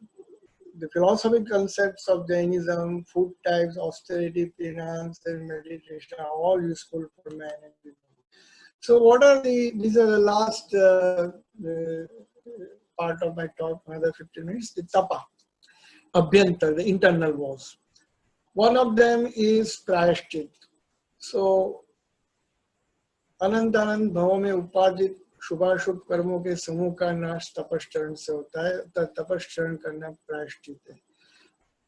the philosophical concepts of Jainism, food types, austerity, penance, and meditation are all useful for man and women. So what are these are the last part of my talk, another 15 minutes, the tapa, abhyantar, the internal wars. One of them is prayashchit. So अनंत अनंत भावों में उपार्जित शुभाशुभ कर्मों के समूह का नाश तपश्चरण से होता है। तपश्चरण करना प्रायश्चित है।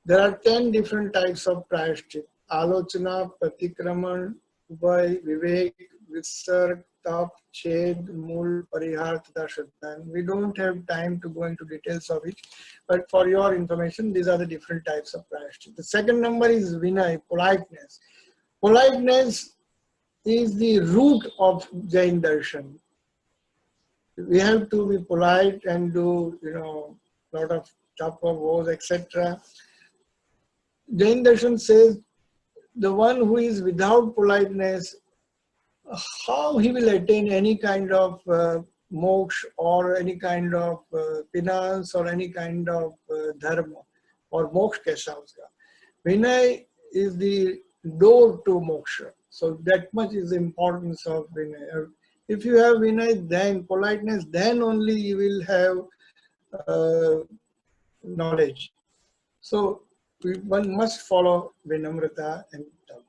There are 10 different types of प्रायश्चित: आलोचना, प्रतिक्रमण, उभय, विवेक, विसर्ग, तप, छेद, मूल, परिहार तथा श्रद्धान. We don't have time to go into details of it, but for your information, these are the different types of प्रायश्चित. The second number is vinay, politeness. Politeness is the root of Jain darshan. We have to be polite and do lot of tapa, vows, etc. Jain darshan says the one who is without politeness, how he will attain any kind of moksha or any kind of penance or any kind of dharma or moksha kaisa uska. Vinay is the door to moksha. So that much is the importance of Vinay. If you have Vinay, then politeness, then only you will have knowledge. So one must follow Vinamrata and Tam.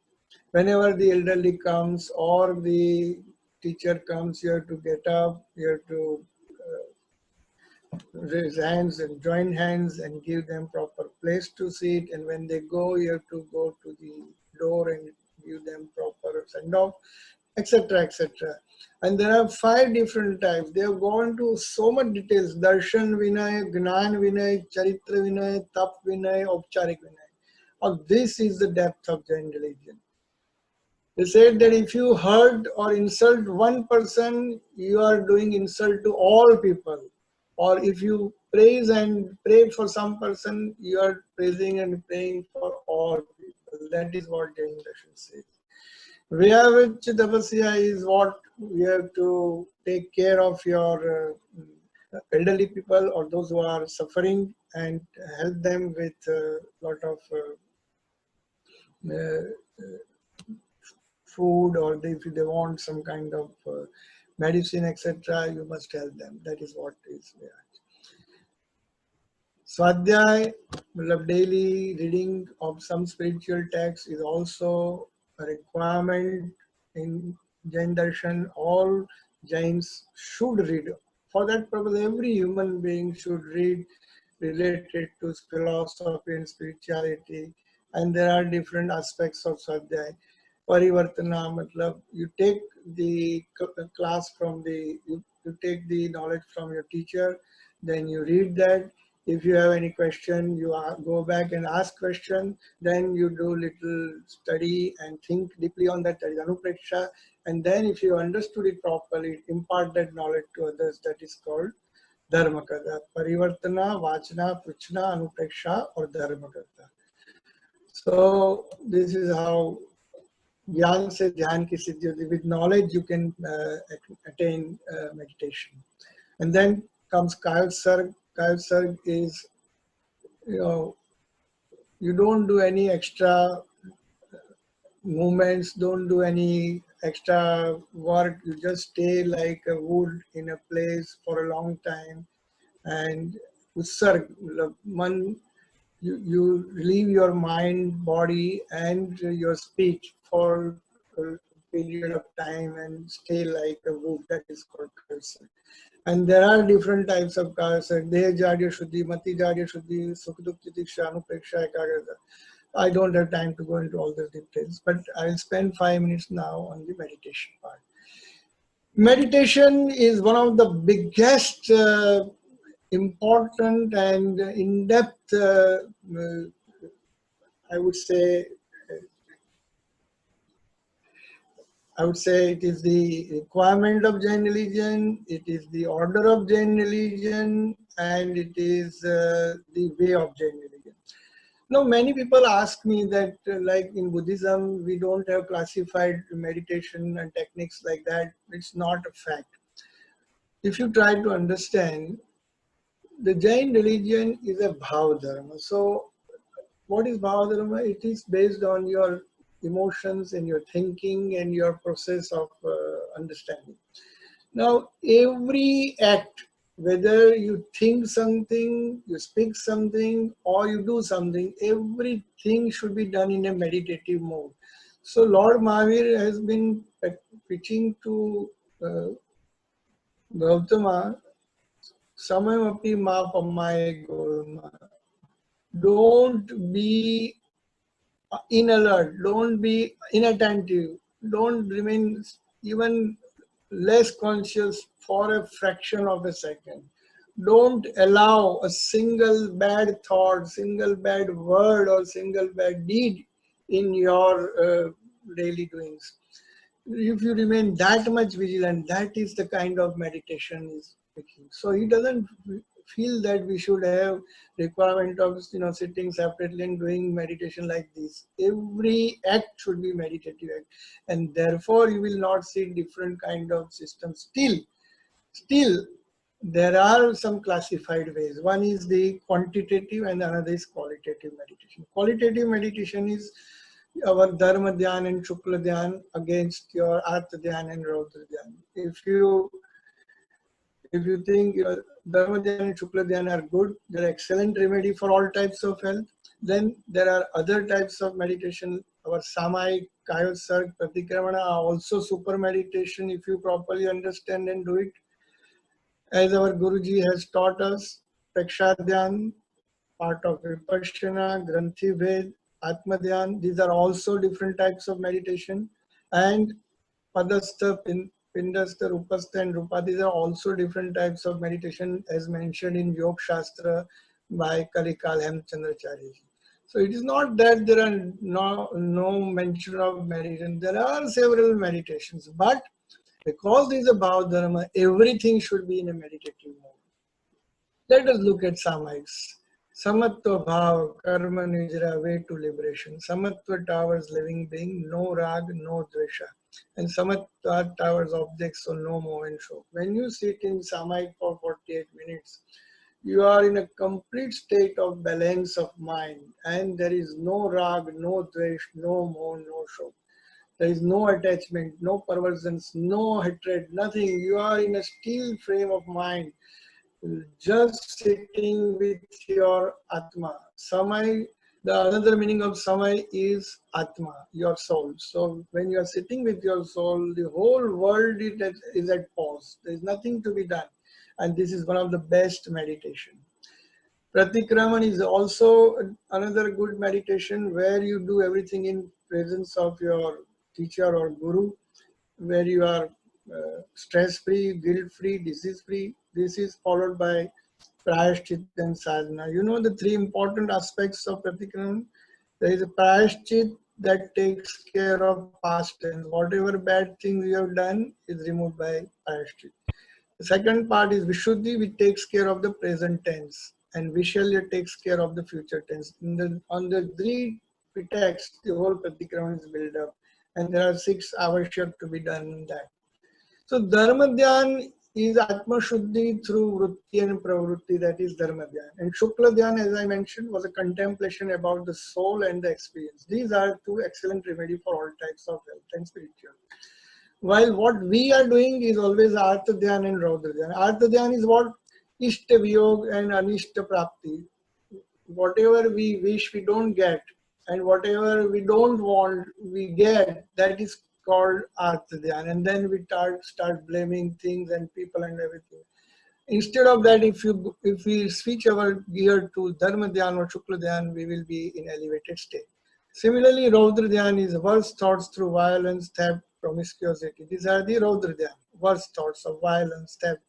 Whenever the elderly comes or the teacher comes, you have to get up, you have to raise hands and join hands and give them proper place to sit. And when they go, you have to go to the door and give them proper send off, etc., etc. And there are 5 different types. They have gone to so much details: darshan vinay, gnan vinay, charitra vinay, tap vinay, opcharik vinay. Now this is the depth of Jain religion. They said that if you hurt or insult one person, you are doing insult to all people. Or if you praise and pray for some person, you are praising and praying for all people. That is what Jain Darshan says. Vyavich tapasya is what we have to take care of your elderly people or those who are suffering and help them with a lot of food, or if they want some kind of medicine, etc., you must help them. That is what is there. Swadhyay, daily reading of some spiritual text is also a requirement in Jain Darshan. All Jains should read. For that purpose, every human being should read related to philosophy and spirituality. And there are different aspects of Swadhyay. Parivartana, matlab, you take the class from you take the knowledge from your teacher, then you read that. If you have any question, you go back and ask question. Then you do little study and think deeply on that. That is anupreksha. And then if you understood it properly, impart that knowledge to others. That is called dharmakata. Parivartana, vachana, pruchna, anupreksha, or dharmakata. So this is how Jnana se dhyan ki siddhi hoti. With knowledge you can attain meditation. And then comes Kayot Sarg. Kayot Sarg is, you don't do any extra movements, don't do any extra work. You just stay like a wood in a place for a long time. And Utsarg, you relieve your mind, body, and your speech for a period of time and stay like a wood. That is called Kayot. And there are different types of Kayot. Deha Jarya Shuddhi, Mati Jarya Shuddhi, Sukh-dukh Titiksha, Anupreksha, Ekagrata. I don't have time to go into all the details, but I'll spend 5 minutes now on the meditation part. Meditation is one of the biggest important and in-depth, I would say it is the requirement of Jain religion, it is the order of Jain religion, and it is the way of Jain religion. Now, many people ask me that like in Buddhism, we don't have classified meditation and techniques like that. It's not a fact. If you try to understand, the Jain religion is a bhava dharma. So what is bhava dharma? It is based on your emotions and your thinking and your process of understanding. Now, every act, whether you think something, you speak something, or you do something, everything should be done in a meditative mode. So Lord Mahavir has been preaching to Gautama, Samamapi ma pammaye gorma. Don't be inalert, don't be inattentive, don't remain even less conscious for a fraction of a second. Don't allow a single bad thought, single bad word, or single bad deed in your daily doings. If you remain that much vigilant, that is the kind of meditation is making. So he doesn't feel that we should have requirement of sitting separately and doing meditation like this. Every act should be meditative act, and therefore you will not see different kind of systems. Still there are some classified ways. One is the quantitative and another is qualitative meditation. Qualitative meditation is our Dharma Dhyan and Shukla Dhyan against your Artha Dhyan and Raudra Dhyan. If you think your Dharma Dhyan and Shukla Dhyan are good, they're excellent remedy for all types of health, then there are other types of meditation. Our Samayik, Kayot Sarg, Pratikramana are also super meditation if you properly understand and do it. As our Guruji has taught us, Preksha Dhyan, part of Vipassana, Granthi Ved, Atma Dhyan, these are also different types of meditation. And Padastha, Pindastha, Rupastha and Rupa, these are also different types of meditation as mentioned in Yog Shastra by Kalikal Hemchandracharya. So it is not that there are no mention of meditation. There are several meditations, but because there is a Bhava Dharma, everything should be in a meditative mode. Let us look at Samiks. Samatva bhav, karma nijra, way to liberation. Samatva towers living being, no rag, no dvesha. And Samatva towers objects, so no moh and show. When you sit in Samik for 48 minutes, you are in a complete state of balance of mind, and there is no rag, no dvesh, no moh, no show. There is no attachment, no perversions, no hatred, nothing. You are in a still frame of mind, just sitting with your Atma. Samai, the another meaning of Samai is Atma, your soul. So when you are sitting with your soul, the whole world is at pause. There is nothing to be done. And this is one of the best meditation. Pratikraman is also another good meditation where you do everything in presence of your teacher or guru, where you are stress-free, guilt-free, disease-free. This is followed by prayashchit and sadhana. You know the three important aspects of pratikraman. There is a prayashchit that takes care of past tense. Whatever bad things you have done is removed by prayashchit. The second part is Vishuddhi, which takes care of the present tense, and Vishalya takes care of the future tense. On the three pretexts, the whole Pratikraman is built up, and there are 6 avashyak to be done in that. So Dharma Dhyan is Atma Shuddhi through Vritti and Pravritti, that is Dharma Dhyan. And Shukla Dhyan, as I mentioned, was a contemplation about the soul and the experience. These are 2 excellent remedy for all types of health and spiritual. While what we are doing is always Artha Dhyan and Raudra Dhyan. Artha Dhyan is what? Ishta Viyog and Anishta Prapti. Whatever we wish we don't get, and whatever we don't want we get, that is called Artha Dhyan. And then we start blaming things and people and everything. Instead of that, if we switch our gear to Dharma Dhyan or Shukla Dhyan, we will be in elevated state. Similarly, Raudra Dhyan is worst thoughts through violence, theft, promiscuity. These are the Raudra Dhyan, worst thoughts of violence, theft.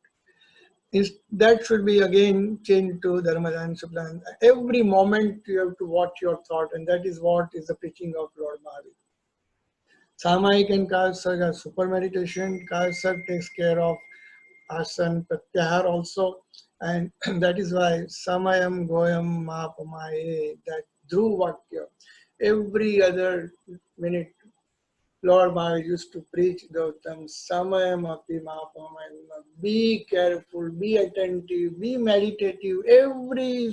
That should be again changed to Dharma Dhyan, Shukla Dhyan. Every moment you have to watch your thought, and that is what is the preaching of Lord Mahavir. Samayik and Kayasarg are super meditation. Kayasarg takes care of Asan, Pratyahar also, and that is why Samayam Goyam Mahapamaye, that Dhruv Vakya. Every other minute, Lord Mahavir used to preach Gautam, Samayam Api Mahapamaye. Be careful, be attentive, be meditative, every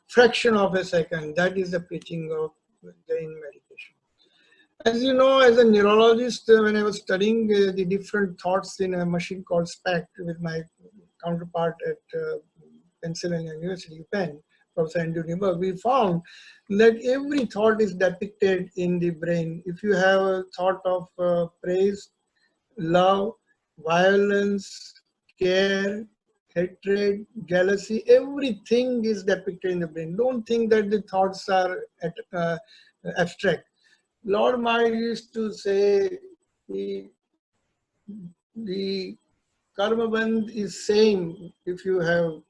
fraction of a second. That is the preaching of Jain meditation. As you know, as a neurologist, when I was studying the different thoughts in a machine called SPECT with my counterpart at Pennsylvania University, Penn, Professor Andrew Newberg, we found that every thought is depicted in the brain. If you have a thought of praise, love, violence, care, hatred, jealousy, everything is depicted in the brain. Don't think that the thoughts are abstract. Lord Mahavir used to say the karma bandh is same if you have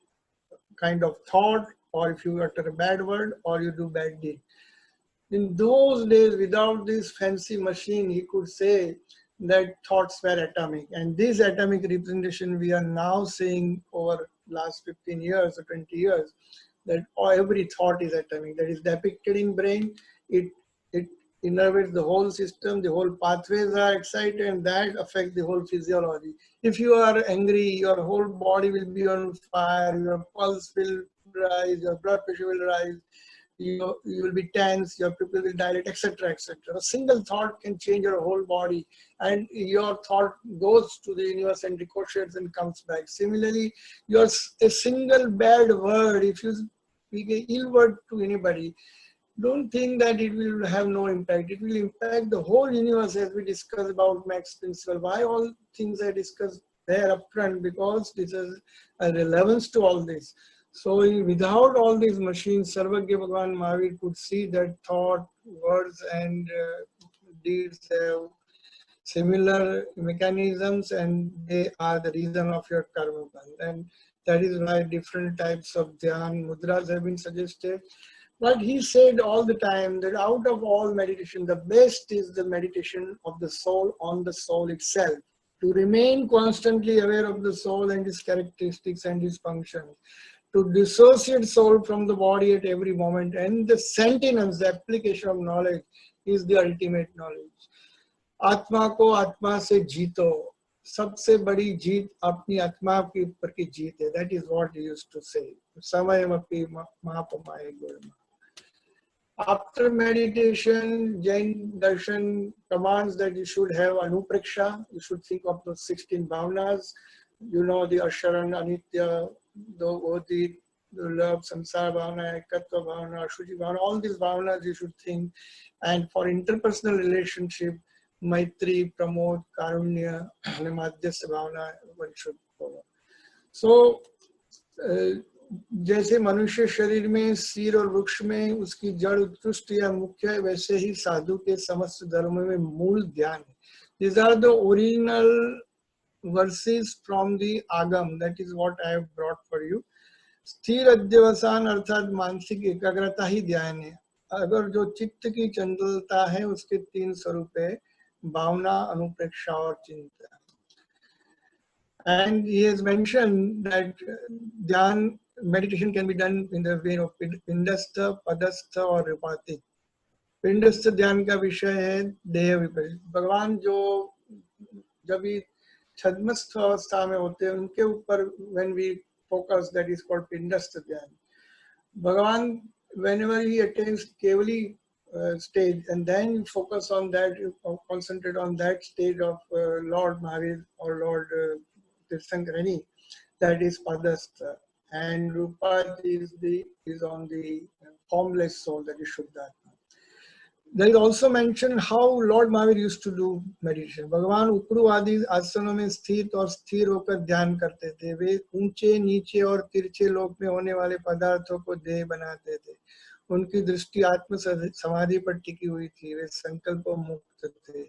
kind of thought, or if you utter a bad word, or you do bad deed. In those days, without this fancy machine, he could say that thoughts were atomic. And this atomic representation we are now seeing over last 15 years or 20 years, that every thought is atomic, that is depicted in brain. It innervates the whole system, the whole pathways are excited, and that affects the whole physiology. If you are angry, your whole body will be on fire, your pulse will rise, your blood pressure will rise, you will be tense, your pupil will dilate, etc., etc. A single thought can change your whole body, and your thought goes to the universe and ricochets and comes back. Similarly, a single bad word, if you speak an ill word to anybody, don't think that it will have no impact. It will impact the whole universe, as we discussed about Max principle. Why all things are discussed there upfront? Because this is a relevance to all this. So without all these machines, Sarvagya Bhagavan Mahavir could see that thought, words and deeds have similar mechanisms, and they are the reason of your karma bandh. And that is why different types of dhyan mudras have been suggested. But he said all the time that out of all meditation, the best is the meditation of the soul on the soul itself. To remain constantly aware of the soul and its characteristics and its functions. to dissociate soul from the body at every moment, and the sentience, the application of knowledge, is the ultimate knowledge. आत्मा को आत्मा से जीतो, सबसे बड़ी जीत अपनी आत्मा के ऊपर की जीत है. That is what he used to say. समयमपि महापमाय गुरुमा. After meditation, Jain darshan commands that you should have anupreksha. You should think of those 16 bhavanas. You know, the asharan, anitya, dovoti, dulabh, samsara bhavana, ekatva bhavana, ashuchi bhavana. All these bhavanas you should think. And for interpersonal relationship, maitri, pramod, karunya, and madhyastha bhavana, one should follow. So, जैसे मनुष्य शरीर में सिर और वृक्ष में उसकी जड़ उत्कृष्ट या मुख्य है, वैसे ही साधु के समस्त धर्मों में मूल ध्यान है. These are the original verses from the Agam. That is what I have brought for you. स्थिर अध्यवसान अर्थात मानसिक एकाग्रता ही ध्यान है. अगर जो चित्त की चंचलता है उसके 3 स्वरूप है, भावना, अनुप्रेक्षा और चिंतन. And he has mentioned that dhyan meditation can be done in the way of pindastha, padastha और रूपातिक. पिंडस्थ ध्यान का विषय है देह विपरीत. भगवान जो जब भी छद्मस्थ अवस्था में होते हैं उनके ऊपर when we focus, that is called पिंडस्थ ध्यान. भगवान whenever he attains kevali stage, and then you focus on that, you concentrate on that stage of Lord Mahavir or Lord Tirthankarani, that is padastha, and rupa is on the formless soul, that is Shuddhatma. There is also mentioned how Lord Mahavir used to do meditation. भगवान उपरू आदि आसनों में स्थित और स्थिर होकर ध्यान करते थे. वे ऊंचे, नीचे और तिरछे लोक में होने वाले पदार्थों को देह बनाते थे. उनकी दृष्टि आत्म समाधि पर टिकी हुई थी. वे संकल्प मुक्त थे.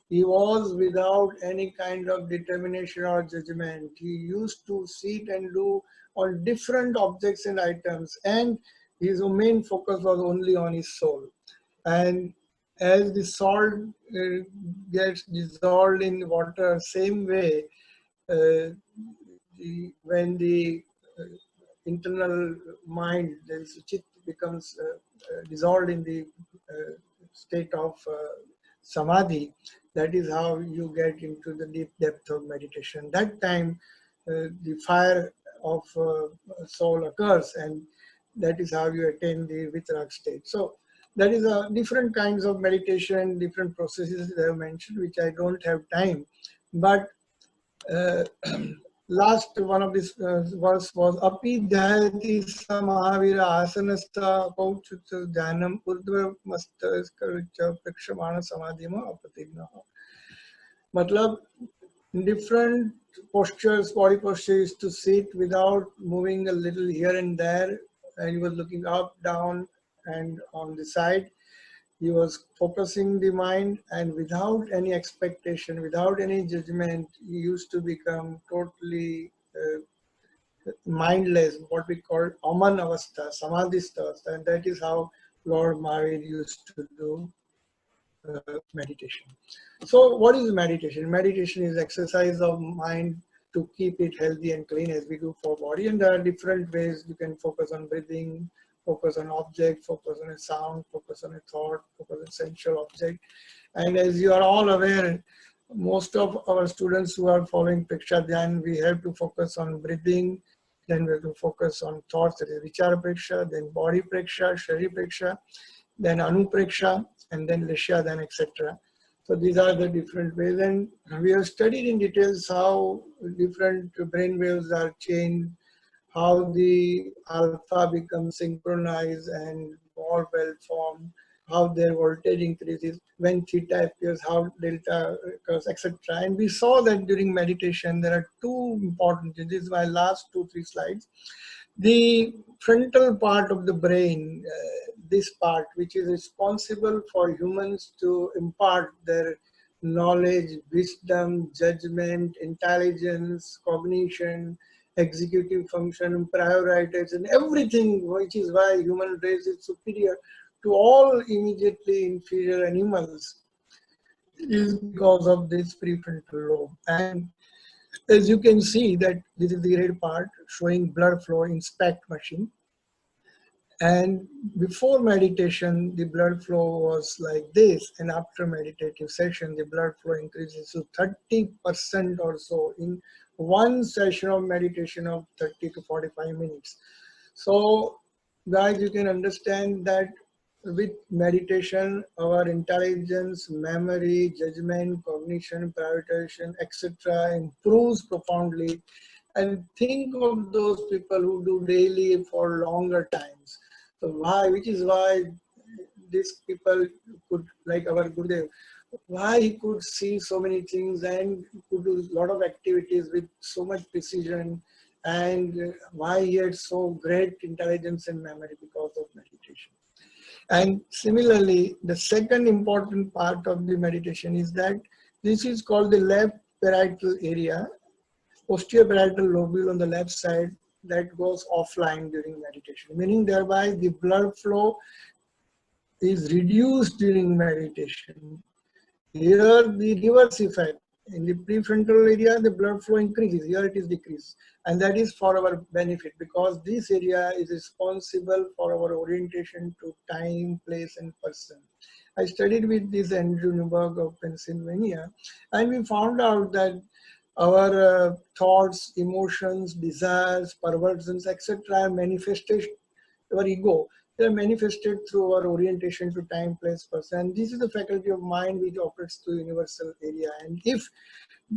He was without any kind of determination or judgment. He used to sit and do on different objects and items, and his main focus was only on his soul. And as the salt gets dissolved in water, same way, when the internal mind, the chit becomes dissolved in the state of samadhi, that is how you get into the deep depth of meditation. That time, the fire of soul occurs, and that is how you attain the vitarag state. So, that is different kinds of meditation, different processes they have mentioned, which I don't have time. But last one of this verse was Api dhyati samahavira asanastha pauchutta dhyanam urdhva mastaskaricha prakshamana samadhima apatigna. Matlab, different postures, body posture is to sit without moving a little here and there, and he was looking up, down, and on the side. He was focusing the mind, and without any expectation, without any judgment, he used to become totally mindless, what we call aman avastha, samadhistha avastha, and that is how Lord Mahavir used to do meditation. So what is meditation? Meditation is exercise of mind to keep it healthy and clean as we do for body, and there are different ways. You can focus on breathing, focus on object, focus on a sound, focus on a thought, focus on sensual object. And as you are all aware, most of our students who are following Priksha Dhyan, we have to focus on breathing, then we have to focus on thoughts, that is Vichara Priksha, then body Priksha, Shari Priksha, then Anu Priksha, and then Lishya, then etc. So these are the different ways, and we have studied in details how different brain waves are changed, how the alpha becomes synchronized and more well formed, how their voltage increases, when theta appears, how delta occurs, etc. And we saw that during meditation, there are two important things. This is my last 2-3 slides. The frontal part of the brain, this part which is responsible for humans to impart their knowledge, wisdom, judgment, intelligence, cognition, executive function, prioritization, everything, which is why human race is superior to all immediately inferior animals, is because of this prefrontal lobe. And As you can see that this is the red part showing blood flow in SPECT machine. And before meditation, the blood flow was like this. And after meditative session, the blood flow increases to 30% or so in one session of meditation of 30 to 45 minutes. So guys, you can understand that with meditation, our intelligence, memory, judgment, cognition, prioritization, etc. improves profoundly. And think of those people who do daily for longer times. So why, which is why these people could, like our Gurudev, why he could see so many things and could do a lot of activities with so much precision, and why he had so great intelligence and memory because of meditation. And similarly, the second important part of the meditation is that this is called the left parietal area, posterior parietal lobule on the left side, that goes offline during meditation, meaning thereby the blood flow is reduced during meditation. Here the reverse effect. In the prefrontal area, the blood flow increases. Here it is decreased. And that is for our benefit, because this area is responsible for our orientation to time, place, and person. I studied with this Andrew Newberg of Pennsylvania, and we found out that our thoughts, emotions, desires, perversions, etc. are manifestation, our ego, they are manifested through our orientation to time, place, person. And this is the faculty of mind which operates to universal area. And if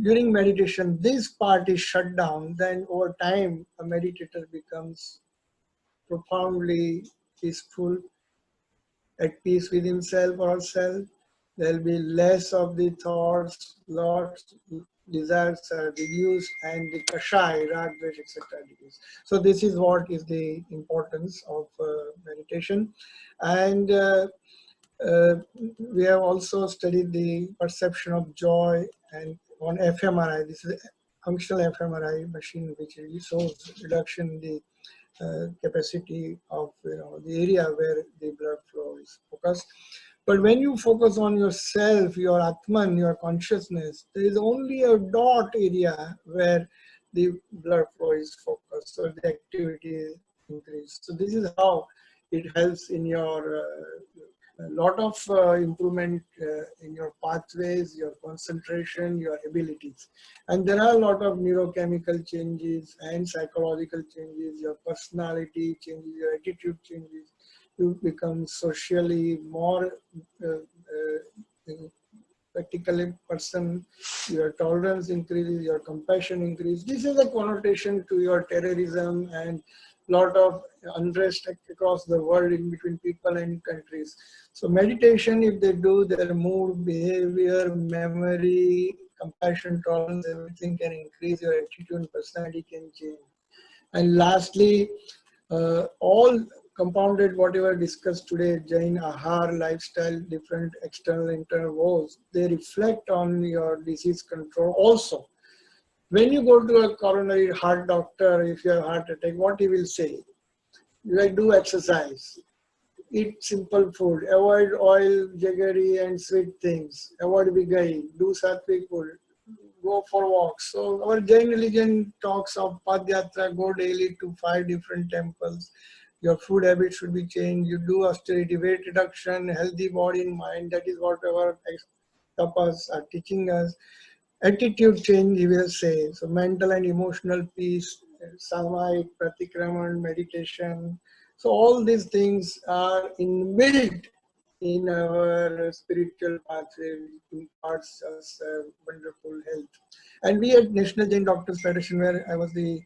during meditation this part is shut down, then over time a meditator becomes profoundly peaceful, at peace with himself or herself. There will be less of the thoughts, lots, desires are reduced, and the kashai, rag, dvesh, etc. reduced. So this is what is the importance of meditation. And we have also studied the perception of joy, and on fMRI, this is a functional fMRI machine which really shows reduction in the capacity of the area where the blood flow is focused. But when you focus on yourself, your Atman, your consciousness, there is only a dot area where the blood flow is focused, so the activity increases. So this is how it helps in your a lot of improvement in your pathways, your concentration, your abilities. And there are a lot of neurochemical changes and psychological changes, your personality changes, your attitude changes. You become socially more practically person, your tolerance increases, your compassion increases. This is a connotation to your terrorism and lot of unrest across the world in between people and countries. So meditation, if they do, their mood, behavior, memory, compassion, tolerance, everything can increase, your attitude and personality can change. And lastly, all compounded whatever discussed today, Jain, Ahar, lifestyle, different external, internal woes, they reflect on your disease control also. When you go to a coronary heart doctor, if you have heart attack, what he will say? Like, do exercise, eat simple food, avoid oil, jaggery and sweet things, avoid bigai, do sattvic food, go for walks. So our Jain religion talks of Padyatra, go daily to 5 different temples. Your food habits should be changed. You do austerity, weight reduction, healthy body and mind. That is what our tapas are teaching us. Attitude change, he will say. So mental and emotional peace, samayik, pratikraman, meditation. So all these things are inbuilt in our spiritual pathway, which imparts us wonderful health. And we at National Jain Doctors Federation, where I was the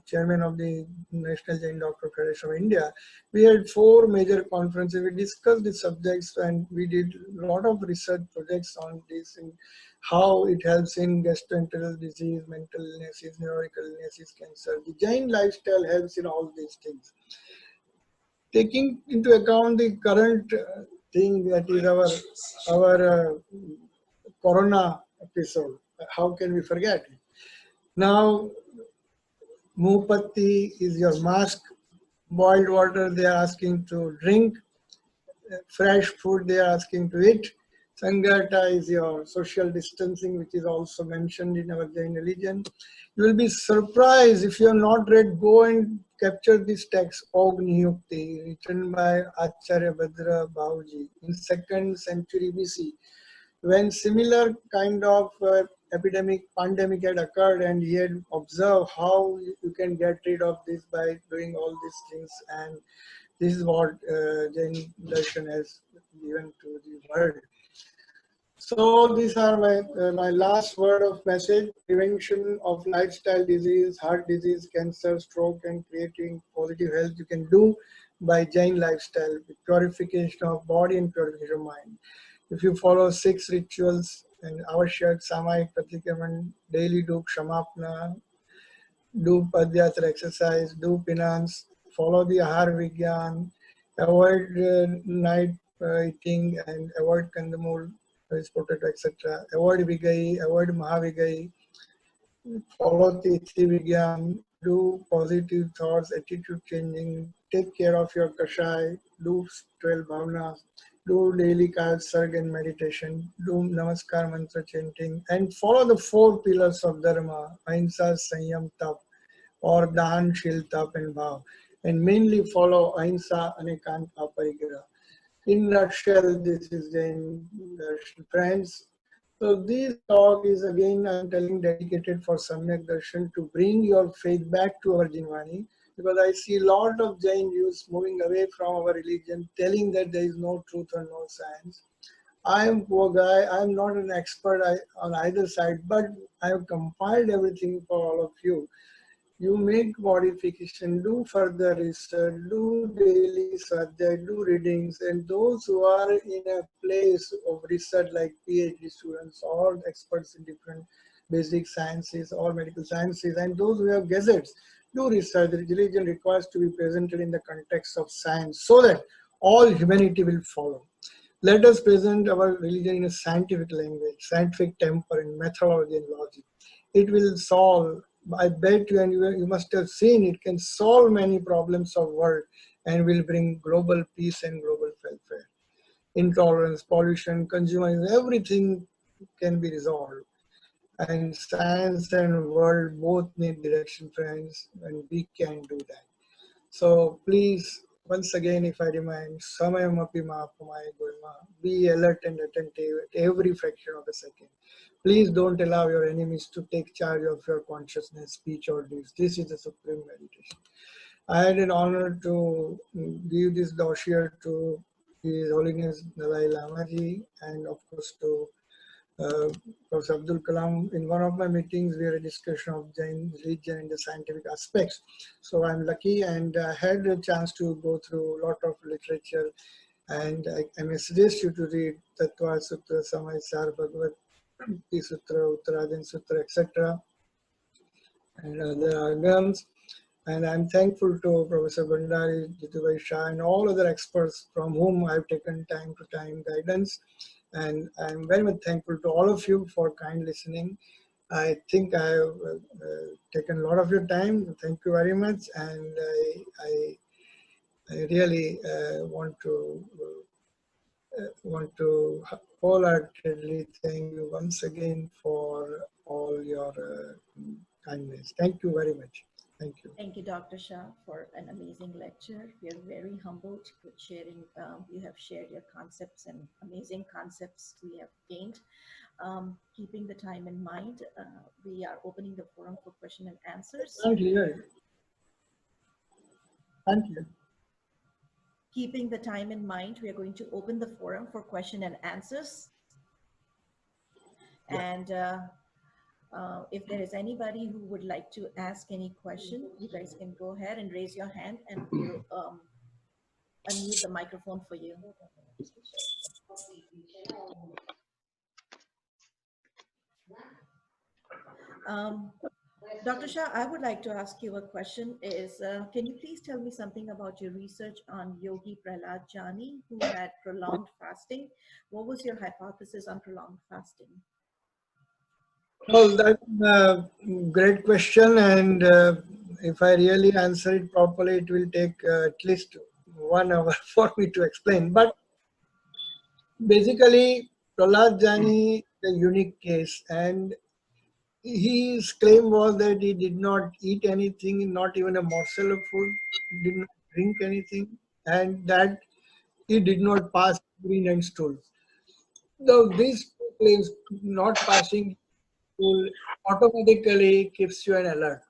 chairman of the National Jain Doctor Federation of India, we had 4 major conferences. We discussed the subjects and we did a lot of research projects on this and how it helps in gastrointestinal disease, mental illnesses, neurological illnesses, cancer. The Jain lifestyle helps in all these things. Taking into account the current thing that is our corona episode, how can we forget it? Now, Mupatti is your mask, boiled water they are asking to drink, fresh food they are asking to eat, Sangata is your social distancing, which is also mentioned in our Jain religion. You will be surprised if you have not read. Go and capture this text, Og Niyukti, written by Acharya Bhadra Bahuji in 2nd century BC, when similar kind of pandemic had occurred, and he had observed how you can get rid of this by doing all these things, and this is what Jain Darshan has given to the world. So these are my last word of message: prevention of lifestyle disease, heart disease, cancer, stroke, and creating positive health you can do by Jain lifestyle, with purification of body and purification of mind. If you follow 6 rituals and Avashyak, Samayik, Pratikaman, daily do Kshamapna, do Padyatra exercise, do penance, follow the Ahar Vigyan, avoid night eating and avoid kandamul, potato, etc. Avoid Vigai, avoid Mahavigai, follow Tithi Vigyan, do positive thoughts, attitude changing, take care of your Kashai, do 12 bhavnas, do daily Sarg and meditation, do Namaskar mantra chanting, and follow the 4 pillars of Dharma, Ahimsa, Sanyam, Tap, or Dahan, Shil, Tap, and Bhav, and mainly follow Ahimsa, Anekant, Aparigraha. In nutshell, this is Jain Darshan, friends. So this talk is, again, I'm telling, dedicated for Samyak Darshan, to bring your faith back to our Jinvani, because I see a lot of Jain youths moving away from our religion, telling that there is no truth or no science. I am poor guy, I am not an expert on either side, but I have compiled everything for all of you. You make modification, do further research, do daily subject, do readings, and those who are in a place of research like PhD students or experts in different basic sciences or medical sciences, and those who have gazettes, do research. The religion requires to be presented in the context of science so that all humanity will follow. Let us present our religion in a scientific language, scientific temper and methodology and logic. It will solve, I bet you, and you must have seen, it can solve many problems of world and will bring global peace and global welfare. Intolerance, pollution, consumerism, everything can be resolved. And science and world both need direction, friends, and we can do that. So please, once again, if I remind, Samayamapi Mahapamaya Gurma, be alert and attentive at every fraction of a second. Please don't allow your enemies to take charge of your consciousness, speech, or deeds. This is the supreme meditation. I had an honor to give this dossier to His Holiness Dalai Lama Ji, and of course to Professor Abdul Kalam. In one of my meetings, we had a discussion of Jain religion and the scientific aspects. So I'm lucky, and I had a chance to go through a lot of literature, and I may suggest you to read Tattva Sutra, Samay Sar, Bhagavad Sutra, Uttarajan Sutra, etc. and other agams. And I'm thankful to Professor Bandari, Jitubai Shah, and all other experts from whom I've taken time to time guidance. And I'm very much thankful to all of you for kind listening. I think I've taken a lot of your time. Thank you very much. And I really want to wholeheartedly thank you once again for all your kindness. Thank you very much. Thank you. Thank you, Dr. Shah, for an amazing lecture. We are very humbled with sharing. You have shared your concepts, and amazing concepts we have gained. Keeping the time in mind, we are opening the forum for question and answers. Thank you. Thank you. Keeping the time in mind, we are going to open the forum for question and answers. Yeah. And if there is anybody who would like to ask any question, you guys can go ahead and raise your hand, and we'll unmute the microphone for you. Dr. Shah, I would like to ask you a question. Can you please tell me something about your research on Yogi Prahlad Jani, who had prolonged fasting? What was your hypothesis on prolonged fasting? Well, that's a great question, and if I really answer it properly, it will take at least 1 hour for me to explain. But basically, Prahlad Jani, the unique case, and his claim was that he did not eat anything, not even a morsel of food, did not drink anything, and that he did not pass urine and stool. Now, these two claims, not passing stool, automatically keeps you an alert.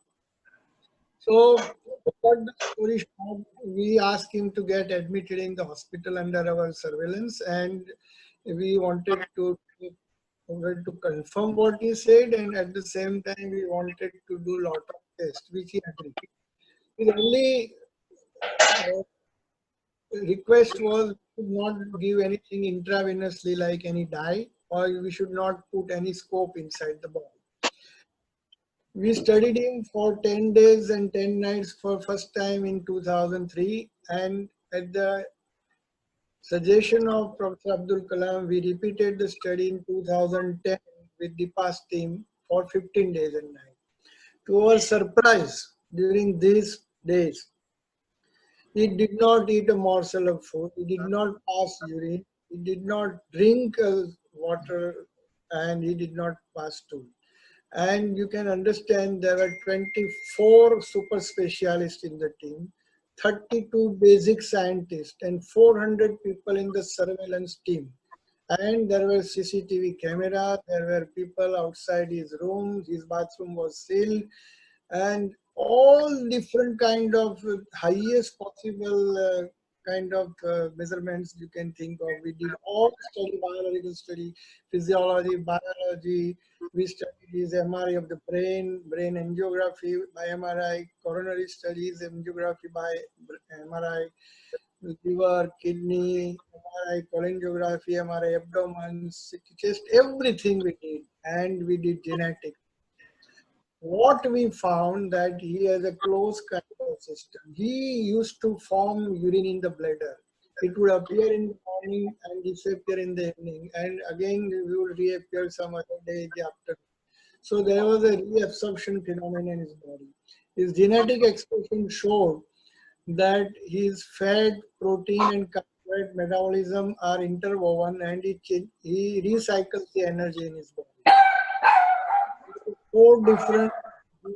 So, to cut the story short, we asked him to get admitted in the hospital under our surveillance, and we wanted to confirm what he said, and at the same time, we wanted to do lot of tests, which he agreed. His only uh, request was to not give anything intravenously like any dye, or we should not put any scope inside the body. We studied him for 10 days and 10 nights for first time in 2003, and at the suggestion of Professor Abdul Kalam, we repeated the study in 2010 with the past team for 15 days and nights. To our surprise, during these days, he did not eat a morsel of food, he did not pass urine, he did not drink water, and he did not pass stool. And you can understand there were 24 super specialists in the team, 32 basic scientists, and 400 people in the surveillance team. And there were CCTV cameras, there were people outside his room, his bathroom was sealed, and all different kind of highest possible kind of measurements you can think of. We did all study, biological study, physiology, biology. We studied his MRI of the brain, brain angiography by MRI, coronary studies, angiography by MRI, liver, kidney, MRI, cholangiography, MRI, abdomen, chest, everything we did. And we did genetics. What we found that he has a closed kind of system. He used to form urine in the bladder. It would appear in the morning and disappear in the evening, and again it would reappear some other day in the afternoon. So there was a reabsorption phenomenon in his body. His genetic expression showed that his fat, protein, and carbohydrate metabolism are interwoven, and he recycles the energy in his body. 4 different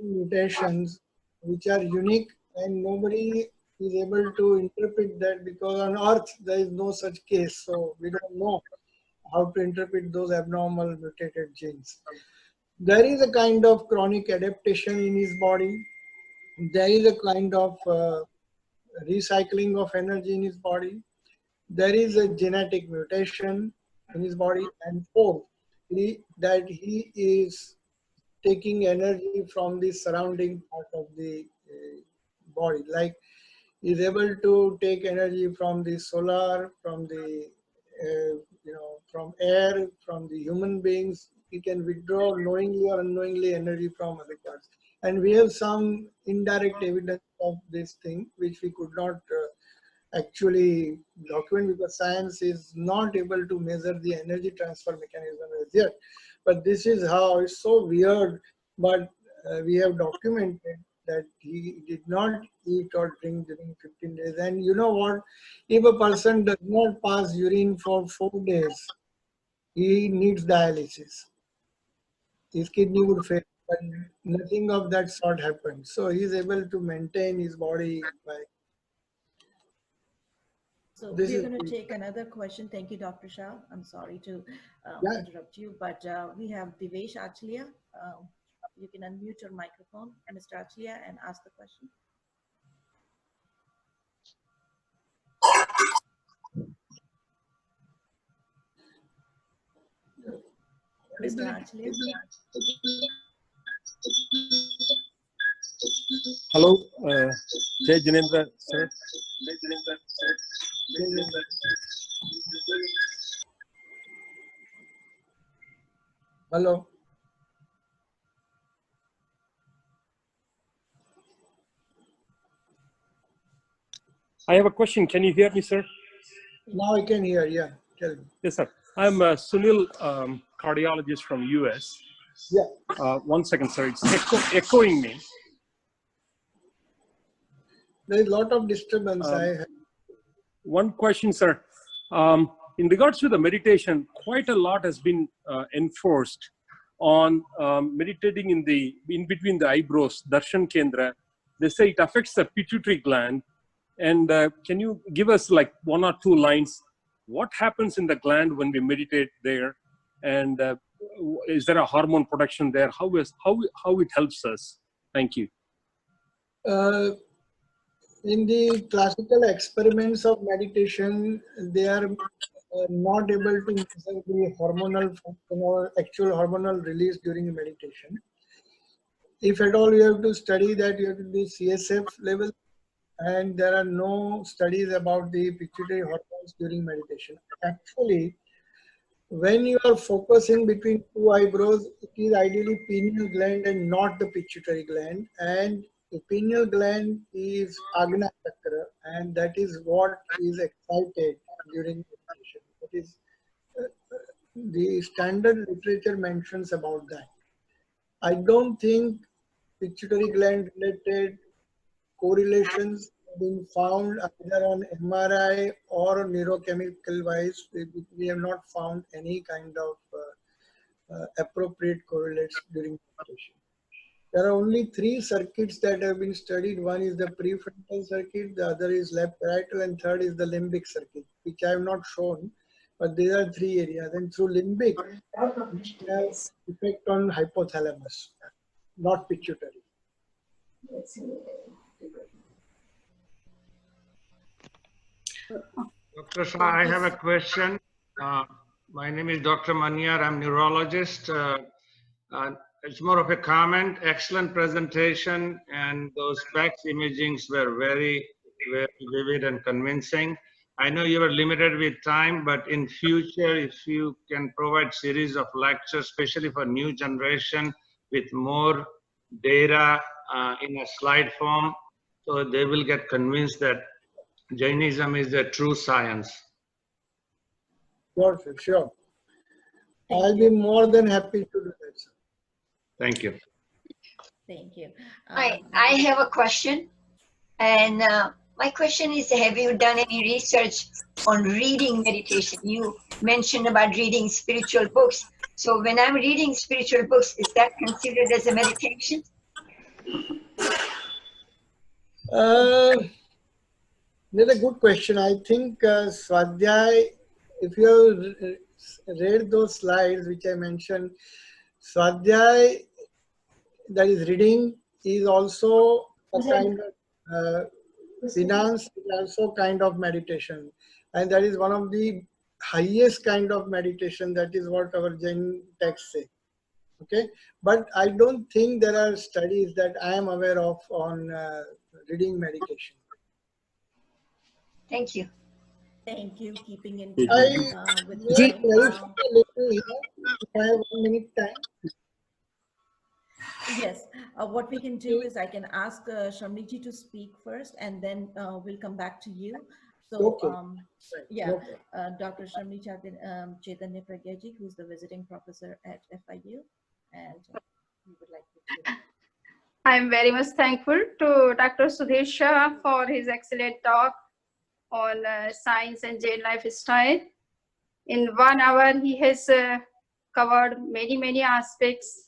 mutations which are unique, and nobody is able to interpret that, because on earth there is no such case, so we don't know how to interpret those abnormal mutated genes. There is a kind of chronic adaptation in his body. There is a kind of recycling of energy in his body. There is a genetic mutation in his body, and fourth, that he is taking energy from the surrounding part of the body. Like is able to take energy from the solar, from the from air, from the human beings. He can withdraw knowingly or unknowingly energy from other parts. And we have some indirect evidence of this thing, which we could not actually document because science is not able to measure the energy transfer mechanism as yet. But this is how it's so weird. But we have documented that he did not eat or drink during 15 days. And you know what? If a person does not pass urine for 4 days, he needs dialysis. His kidney would fail. But nothing of that sort happened. So he is able to maintain his body by. So This we're is going to take another question. Thank you, Dr. Shah. I'm sorry to yeah. interrupt you, but we have Divesh Achlia. You can unmute your microphone, Mr. Achlia, and ask the question. Mr. Achlia. Hello, Jai Jinendra, sir. Hello. I have a question. Can you hear me, sir? Now I can hear. Yeah, tell me. Yes, sir. I'm Sunil, cardiologist from US. Yeah. 1 second, sir. It's echoing me. There is a lot of disturbance. One question, sir. in regards to the meditation, quite a lot has been enforced on meditating in between the eyebrows, darshan kendra. They say it affects the pituitary gland. And can you give us like 1 or 2 lines? What happens in the gland when we meditate there? And is there a hormone production there? How it helps us? Thank you. In the classical experiments of meditation, they are not able to measure the hormonal function or actual hormonal release during meditation. If at all you have to study that, you have to do CSF level, and there are no studies about the pituitary hormones during meditation. Actually, when you are focusing between 2 eyebrows, it is ideally pineal gland and not the pituitary gland. And the pineal gland is Agna Chakra, and that is what is excited during meditation. That is the standard literature mentions about that. I don't think pituitary gland related correlations have been found either on MRI or neurochemical wise. We have not found any kind of appropriate correlates during meditation. There are only 3 circuits that have been studied. One is the prefrontal circuit, the other is left parietal, and third is the limbic circuit, which I have not shown. But these are 3 areas. And through limbic, we have effect on hypothalamus, not pituitary. Dr. Shah, I have a question. My name is Dr. Manyar. I'm neurologist. It's more of a comment. Excellent presentation, and those SPECS imagings were very, very vivid and convincing. I know you are limited with time, but in future, if you can provide series of lectures, especially for new generation, with more data in a slide form, so they will get convinced that Jainism is a true science. Sure, sure. I'll be more than happy to do that, sir. Thank you. Thank you. I have a question, and my question is, have you done any research on reading meditation? You mentioned about reading spiritual books. So when I'm reading spiritual books, is that considered as a meditation? That's a good question. I think Swadhyay, if you have read those slides which I mentioned, Swadhyay, that is reading, is also a kind of finance, is also kind of meditation, and that is one of the highest kind of meditation. That is what our Jain texts say. Okay, but I don't think there are studies that I am aware of on reading meditation. Thank you. Thank you. Keeping in I time with may time. clarify a little here, if I have 1 minute time. Yes, what we can do is I can ask Shamriji to speak first, and then we'll come back to you. So, Okay. yeah, Okay. Dr. Shamri Chaitanya Pragyaji, who's the visiting professor at FIU, and we would like to. I'm very much thankful to Dr. Sudhir Shah for his excellent talk on science and Jain lifestyle. In 1 hour, he has covered many aspects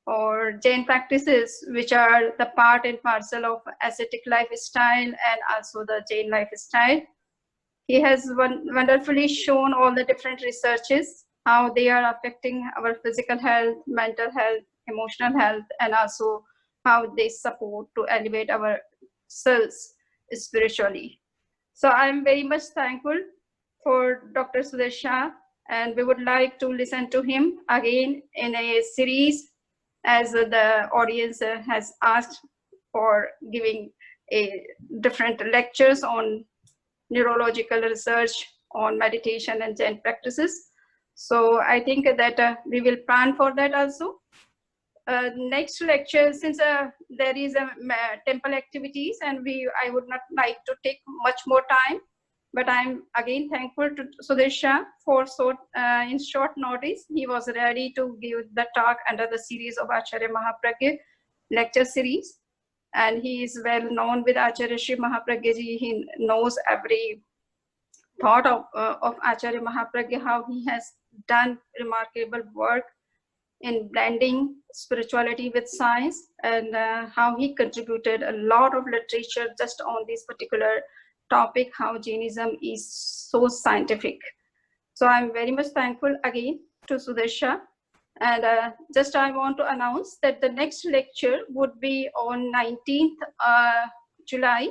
or Jain practices, which are the part and parcel of ascetic lifestyle and also the Jain lifestyle. He has wonderfully shown all the different researches, how they are affecting our physical health, mental health, emotional health, and also how they support to elevate our souls spiritually. So I'm very much thankful for Dr. Sudhir Shah, and we would like to listen to him again in a series, as the audience has asked for giving a different lectures on neurological research on meditation and Jain practices. So I think that we will plan for that also. Next lecture, since there is a temple activities, and I would not like to take much more time, but I'm again thankful to Sudhir Shah for in short notice, he was ready to give the talk under the series of Acharya Mahapragya lecture series. And he is well known with Acharya Shri Mahapragya ji. He knows every thought of Acharya Mahapragya, how he has done remarkable work in blending spirituality with science, and how he contributed a lot of literature just on this particular topic, how Jainism is so scientific. So I'm very much thankful again to Sudhir Shah. And just I want to announce that the next lecture would be on 19th July,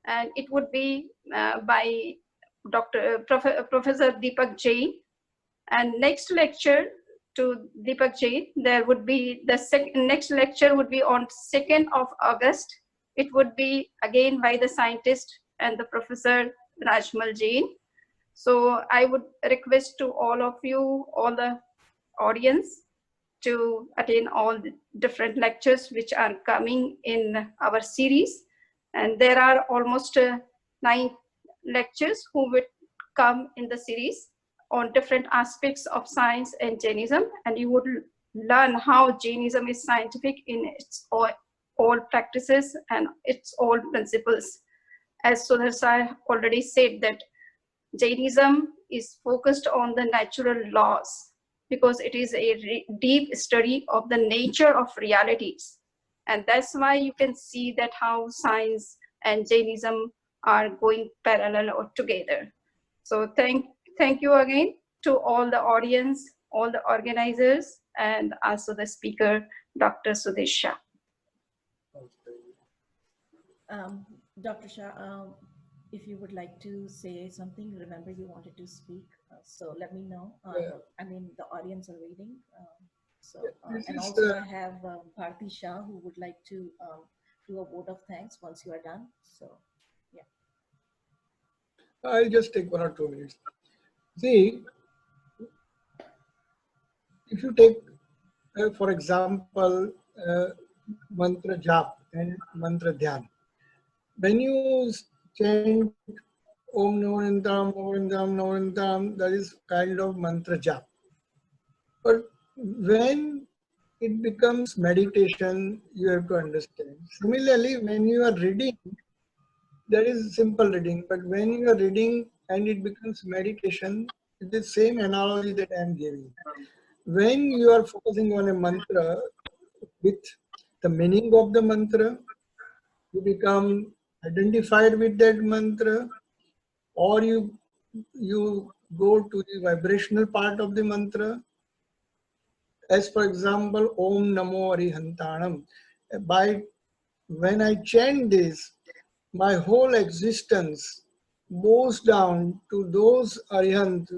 and it would be by Professor Deepak Jain. And next lecture to Deepak Jain, there would be the next lecture would be on 2nd of August. It would be again by the scientist and the Professor Rajmal Jain. So I would request to all of you, all the audience, to attend all the different lectures which are coming in our series. And there are almost 9 lectures who will come in the series on different aspects of science and Jainism, and you would learn how Jainism is scientific in its all practices and its all principles. As Sudhir Shah already said, that Jainism is focused on the natural laws because it is a deep study of the nature of realities. And that's why you can see that how science and Jainism are going parallel or together. So thank you again to all the audience, all the organizers, and also the speaker, Dr. Sudhir Shah. Dr. Shah, if you would like to say something, remember you wanted to speak, so let me know. I mean, the audience are waiting. And also I have Bharti Shah who would like to do a vote of thanks once you are done. So, yeah. I'll just take 1 or 2 minutes. See, if you take, for example, mantra jap and mantra dhyan, when you chant Om Navantam, Navantam, Navantam, that is kind of mantra jap. But when it becomes meditation, you have to understand. Similarly, when you are reading, that is simple reading. But when you are reading and it becomes meditation, it's the same analogy that I am giving. When you are focusing on a mantra with the meaning of the mantra, you become identified with that mantra, or you go to the vibrational part of the mantra. As for example, Om Namo Arihantanam. When I chant this, my whole existence bows down to those Arihant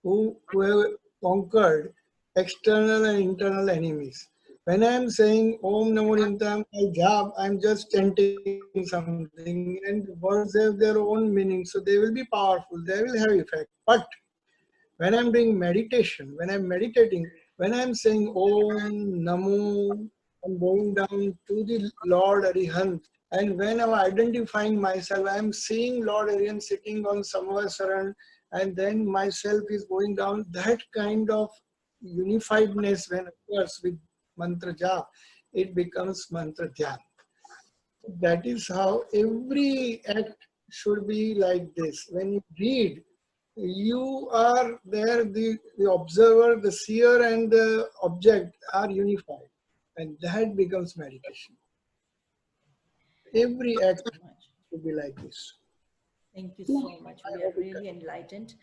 who have conquered external and internal enemies. When I am saying Om Namo Arihantanam, I am just chanting something, and words have their own meaning, so they will be powerful, they will have effect. But when I'm doing meditation, when I'm meditating, when I'm saying Om Namo, I'm going down to the Lord Arihant. And when I'm identifying myself, I'm seeing Lord Arihant sitting on Samvasaran, and then myself is going down. That kind of unifiedness when occurs with mantra jap, it becomes mantra dhyan. That is how every act should be like this. When you read, you are there, the observer, the seer, and the object are unified, and that becomes meditation. Every act should be like this. Thank you so much. We are really enlightened.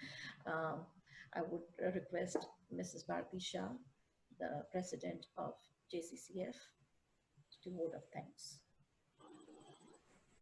I would request Mrs. Bharti Shah, the president of JCCF, to vote of thanks.